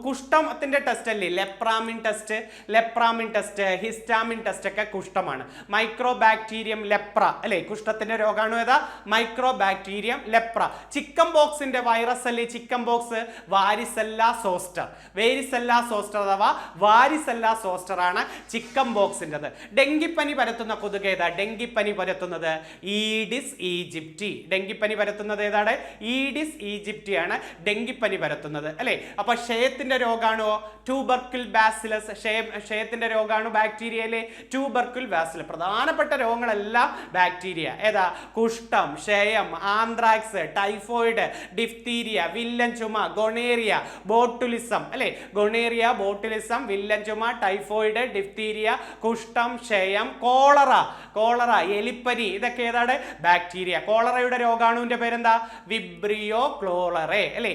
കുഷ്ഠത്തിന്റെ ടെസ്റ്റ് അല്ലേ? ലെപ്രാമിൻ ടെസ്റ്റ്, ലെപ്രാമിൻ ടെസ്റ്റ്, ഹിസ്റ്റാമിൻ ടെസ്റ്റ് ഒക്കെ കുഷ്ഠമാണ്. മൈക്രോ ബാക്ടീരിയം ലെപ്ര അല്ലെ. കുഷ്ഠത്തിന്റെ രോഗാണു ഏതാ? Micro bacterium lepra. ചിക്കൻ ബോക്സിന്റെ വൈറസ് അല്ലേ chicken box? Varicella zoster. Varicella zoster അഥവാ വാരിസെല്ല സോസ്റ്റർ ആണ് ചിക്കൻ ബോക്സിൻ്റെത്. ഡെങ്കിപ്പനി പരത്തുന്ന കൊതുക് ഏതാ? ഡെങ്കിപ്പനി പരത്തുന്നത് ഈഡിസ് ഈജിപ്റ്റി. ഡെങ്കിപ്പനി പരത്തുന്നത് ഏതാണ്? ഈഡിസ് ഈജിപ്റ്റി ആണ് ഡെങ്കിപ്പനി പരത്തുന്നത് അല്ലെ. അപ്പൊ ക്ഷയത്തിന്റെ രോഗാണുവോ? ട്യൂബർക്കുൽ ബാസിലസ്. ക്ഷയത്തിന്റെ രോഗാണു ബാക്ടീരിയയിലെ ട്യൂബർക്കുൽ ബാസിലസ്. പ്രധാനപ്പെട്ട രോഗങ്ങളെല്ലാം ബാക്ടീരിയ. ഏതാ? കുഷ്ഠം, ക്ഷയം, ആന്ത്രാക്സ്, ടൈഫോയിഡ്, ഡിഫ്തീരിയ, വില്ലൻ ചുമ, ഗൊണേറിയ, ബോട്ടുലിസം അല്ലെ. ഗൊണേറിയ, ബോട്ടുലിസം, വില്ലൻ ചുമ, ടൈഫോയിഡ്, ഡിഫ്തീരിയ, കുഷ്ഠം, ക്ഷയം, കോളറ. കോളറ, എലിപ്പനി ഇതൊക്കെ ഏതാണ്? ബാക്ടീരിയ. കോളറയുടെ രോഗാണുവിന്റെ പേരെന്താ? വിബ്രിയോ ക്ലോളറെ അല്ലെ.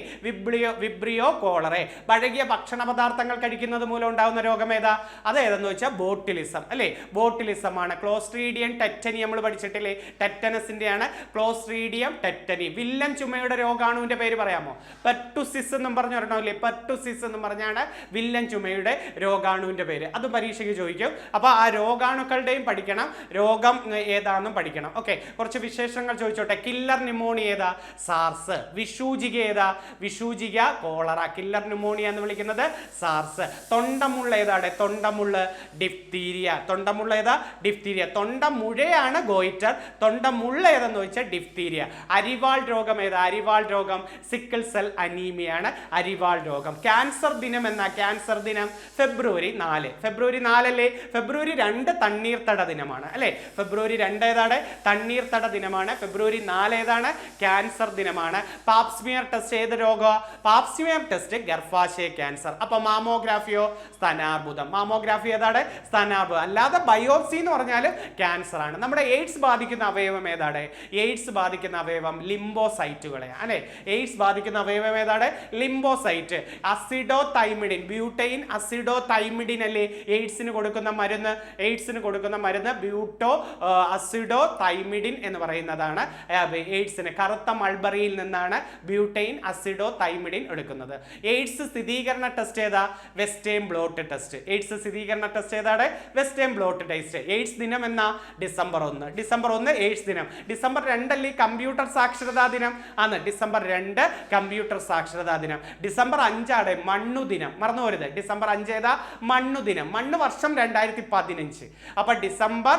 Vibrio cholerae. പഴകിയ ഭക്ഷണ പദാർത്ഥങ്ങൾ കഴിക്കുന്നത് മൂലം ഉണ്ടാകുന്ന രോഗം ഏതാ? അത് ഏതെന്ന് വെച്ചാൽ ബോട്ടുലിസം അല്ലെ. ബോട്ടുലിസം ആണ്. ക്ലോസ്ട്രീഡിയം ടെറ്റനി നമ്മൾ പഠിച്ചിട്ടില്ലേ? ടെറ്റനസിന്റെ ആണ് ക്ലോസ്ട്രീഡിയം ടെറ്റനി. വില്ലൻ ചുമയുടെ രോഗാണുവിന്റെ പേര് പറയാമോ? പെർട്ടുസിസ് എന്നും പറഞ്ഞു പറഞ്ഞില്ലേ? പെർട്ടുസിസ് എന്ന് പറഞ്ഞാണ് വില്ലൻ ചുമയുടെ രോഗാണുവിന്റെ പേര്. അത് പരീക്ഷയ്ക്ക് ചോദിക്കും. അപ്പൊ ആ രോഗാണുക്കളുടെയും പഠിക്കണം, രോഗം ഏതാണെന്നും പഠിക്കണം. ഓക്കെ, കുറച്ച് വിശേഷങ്ങൾ ചോദിച്ചോട്ടെ. കില്ലർ ന്യൂമോണിയ ഏതാ? സാർസ്. വിഷൂജിക ഏതാ? വിഷൂജിക കോളറ. കില്ലർ ന്യൂമോണിയ എന്ന് വിളിക്കുന്നത് സാർസ്. തൊണ്ടമുള്ള ഏതാണ്? തൊണ്ടമുള്ള ഡിഫ്തീരിയ. തൊണ്ടമുള്ള ഏതാ? ഡിഫ്തീരിയ. തൊണ്ടമുഴയാണ് ഗോയിറ്റർ. തൊണ്ടമുള്ള ഏതെന്ന് വെച്ചാൽ ഡിഫ്തീരിയ. അരിവാൾ രോഗം ഏതാ? അരിവാൾ രോഗം സിക്കിൾ സെൽ അനീമിയാണ് അരിവാൾ രോഗം. ക്യാൻസർ ദിനം എന്നാ? ക്യാൻസർ ദിനം ഫെബ്രുവരി 4. ഫെബ്രുവരി 4 അല്ലേ? ഫെബ്രുവരി 2 തണ്ണീർത്തട ദിനമാണ് അല്ലെ. ഫെബ്രുവരി 2 ഏതാണ്? തണ്ണീർത്തട ദിനമാണ്. ഫെബ്രുവരി 4 ഏതാണ്? ക്യാൻസർ ദിനമാണ്. പാപ്സ്മിയർ ടെസ്റ്റ് ഏത് രോഗം? പാപ്സ്മിയർ ടെസ്റ്റ് ഗർഭാശയ ക്യാൻസർ. അപ്പൊ മാമോഗ്രാഫിയോ? സ്തനാർബുദം. മാമോഗ്രാഫി ഏതാണ്? സ്തനാർബുദം. അല്ലാതെ ബയോപ്സി എന്ന് പറഞ്ഞാൽ ക്യാൻസർ ആണ്. നമ്മുടെ എയ്ഡ്സ് ബാധിക്കുന്ന അവയവം ഏതാണ്? ഏതാണ്? എയ്ഡ്സ് ബാധിക്കുന്ന അവയവം ലിംബോസൈറ്റുകളെ അല്ലെ. എയ്ഡ്സ് ബാധിക്കുന്ന അവയവം ഏതാണ്? ലിംബോസൈറ്റ്. അസിഡോതൈമിഡിൻ, ബ്യൂട്ടൈൻ അസിഡോതൈമിഡിൻ അല്ലേ എയ്ഡ്സിന് കൊടുക്കുന്ന മരുന്ന് ബ്യൂട്ടോ അസിഡോതൈമിഡിൻ എന്ന് പറയുന്നതാണ് എയ്ഡ്സിന്. കറുത്ത മൾബറിയിൽ നിന്നാണ് ബ്യൂട്ടൈൻ അസിഡോതൈമിഡിൻ എടുക്കുന്നത്. എയ്ഡ്സ് സ്ഥിരീകരണ ടെസ്റ്റ് ഏതാ? Western blot test. എയ്ഡ്സ് സ്ഥിരീകരണ ടെസ്റ്റ് ഏതാണ്? Western blot test. എയ്ഡ്സ് ദിനം എന്നാ? ഡിസംബർ 1 എയ്ഡ്സ് ദിനം. ഡിസംബർ 2 അല്ലേ കമ്പ്യൂട്ടർ സാക്ഷരതാ ദിനം? ആണ് ഡിസംബർ 2 കമ്പ്യൂട്ടർ സാക്ഷരതാ ദിനം. ഡിസംബർ 5 മണ്ണു ദിനം, മറന്നു പോരുത്. ഡിസംബർ 5 ഏതാ? മണ്ണു ദിനം. മണ്ണ് വർഷം 2015. അപ്പൊ ഡിസംബർ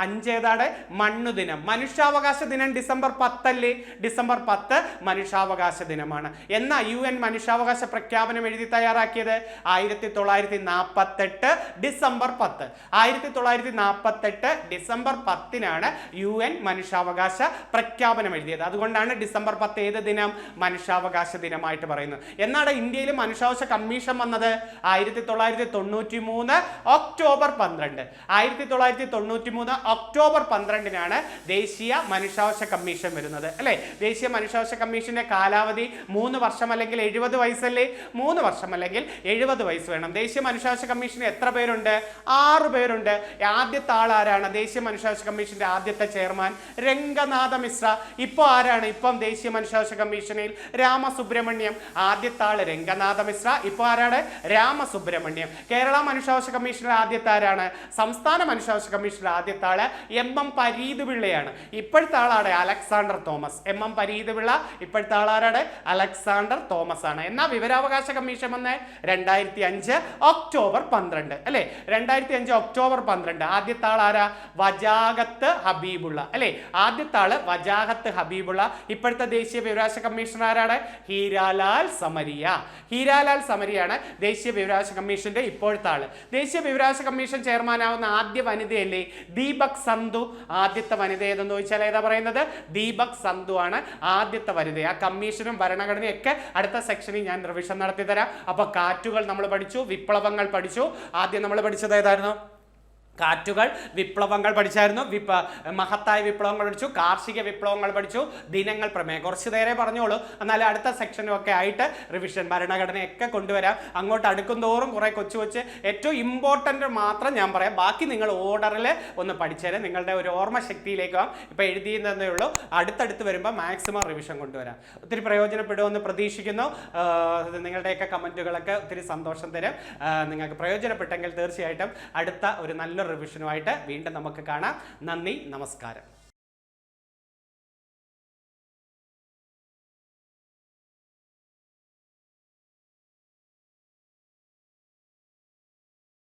5 ഏതാണ്? മണ്ണു ദിനം. മനുഷ്യാവകാശ ദിനം ഡിസംബർ 10 അല്ലേ? ഡിസംബർ 10 മനുഷ്യാവകാശ ദിനമാണ്. എന്നാ UN മനുഷ്യാവകാശ പ്രഖ്യാപനം എഴുതി തയ്യാറാക്കിയത്? 1948 ഡിസംബർ 10. 1948 ഡിസംബർ 10 UN മനുഷ്യാവകാശ പ്രഖ്യാപനം എഴുതിയത്. അതുകൊണ്ടാണ് ഡിസംബർ 10 ഏത് ദിനം? മനുഷ്യാവകാശ ദിനമായിട്ട് പറയുന്നത്. എന്നാണ് ഇന്ത്യയിൽ മനുഷ്യാവകാശ കമ്മീഷൻ വന്നത്? 1993 ഒക്ടോബർ 12. 1993 ഒക്ടോബർ 12 ദേശീയ മനുഷ്യാവകാശ കമ്മീഷൻ വരുന്നത് അല്ലെ. ദേശീയ മനുഷ്യാവകാശ കമ്മീഷന്റെ കാലാവധി 3 വർഷം അല്ലെങ്കിൽ 70 വയസ്സല്ലേ? 3 വർഷം അല്ലെങ്കിൽ 70 വയസ്സ് വേണം. ദേശീയ മനുഷ്യാവകാശ കമ്മീഷന് എത്ര പേരുണ്ട്? 6 പേരുണ്ട്. ആദ്യത്തെ ആൾ ആരാണ്? ദേശീയ മനുഷ്യാവകാശ കമ്മീഷന്റെ ആദ്യത്തെ ചെയർമാൻ രംഗനാഥ മിശ്ര. ഇപ്പൊ ആരാണ്? ഇപ്പം ദേശീയ മനുഷ്യാവകാശ കമ്മീഷനിൽ രാമസുബ്രഹ്മണ്യം. ആദ്യത്തെ ആള് രംഗനാഥ മിശ്ര. ഇപ്പൊ ആരാണ്? രാമസുബ്രഹ്മണ്യം. കേരള മനുഷ്യാവകാശ കമ്മീഷനിൽ ആദ്യത്തെ ആരാണ്? സംസ്ഥാന മനുഷ്യാവകാശ കമ്മീഷനിൽ ആദ്യത്തെ ആള് MM പരീത് പിള്ളയാണ്. ഇപ്പോഴത്തെ ആളാണ് Alexander Thomas. MM Pareeth Pillai. ഇപ്പോഴത്തെ ആളാരാണ്? അലക്സാണ്ടർ തോമസ് ആണ്. എന്നാ വിവരാവകാശ കമ്മീഷൻ വന്ന് 2005 ഒക്ടോബർ 12 അല്ലെ. 2005 ഒക്ടോബർ 12. ആദ്യത്തെ ആൾ ആരാ? വജാഹത്ത് ഹബീബുള്ള അല്ലെ. ആദ്യത്തെ ആള് വജാഹത്ത് ഹബീബുള്ള. ഇപ്പോഴത്തെ ദേശീയ വിവരാവകാശ കമ്മീഷണർ ആരാണ്? ഹീരാലാൽ സമരിയ. ഹീരാലാൽ സമരിയാണ് ദേശീയ വിവരാവകാശ കമ്മീഷന്റെ ഇപ്പോഴത്തെ ആള്. ദേശീയ വിവരാവകാശ കമ്മീഷൻ ചെയർമാനാവുന്ന ആദ്യ വനിതയല്ലേ ദീപക് സന്ധു. ആദ്യത്തെ വനിത ഏതെന്ന് ചോദിച്ചാൽ ഏതാ പറയുന്നത്? ദീപക് സന്ധു ആണ് ആദ്യത്തെ വനിത. ആ കമ്മീഷനും ഭരണഘടനയും ഒക്കെ അടുത്ത സെക്ഷനിൽ ഞാൻ റിവിഷൻ നടത്തി തരാം. അപ്പൊ കാറ്റുകൾ നമ്മൾ പഠിച്ചു, വിപ്ലവങ്ങൾ പഠിച്ചു. ആദ്യം നമ്മൾ പഠിച്ചത് ഏതായിരുന്നു? കാറ്റുകൾ. വിപ്ലവങ്ങൾ പഠിച്ചായിരുന്നു. മഹത്തായ വിപ്ലവങ്ങൾ പഠിച്ചു, കാർഷിക വിപ്ലവങ്ങൾ പഠിച്ചു, ദിനങ്ങൾ, പ്രമേയം. കുറച്ച് നേരെ പറഞ്ഞോളൂ, എന്നാലും അടുത്ത സെക്ഷനും ഒക്കെ ആയിട്ട് റിവിഷൻ ഭരണഘടനയൊക്കെ കൊണ്ടുവരാം. അങ്ങോട്ട് അടുക്കുന്തോറും കുറെ കൊച്ചു കൊച്ച് ഏറ്റവും ഇമ്പോർട്ടൻ്റ് മാത്രം ഞാൻ പറയാം. ബാക്കി നിങ്ങൾ ഓർഡറിൽ ഒന്ന് പഠിച്ചേരാം. നിങ്ങളുടെ ഒരു ഓർമ്മ ശക്തിയിലേക്ക് ഇപ്പം എഴുതിയെന്നേ ഉള്ളൂ. അടുത്തടുത്ത് വരുമ്പോൾ മാക്സിമം റിവിഷൻ കൊണ്ടുവരാം. ഒത്തിരി പ്രയോജനപ്പെടുമെന്ന് പ്രതീക്ഷിക്കുന്നു. നിങ്ങളുടെയൊക്കെ കമൻറ്റുകളൊക്കെ ഒത്തിരി സന്തോഷം തരും. നിങ്ങൾക്ക് പ്രയോജനപ്പെട്ടെങ്കിൽ തീർച്ചയായിട്ടും അടുത്ത ഒരു നല്ല റിവിഷനുമായിട്ട് വീണ്ടും നമുക്ക് കാണാം. നന്ദി, നമസ്കാരം.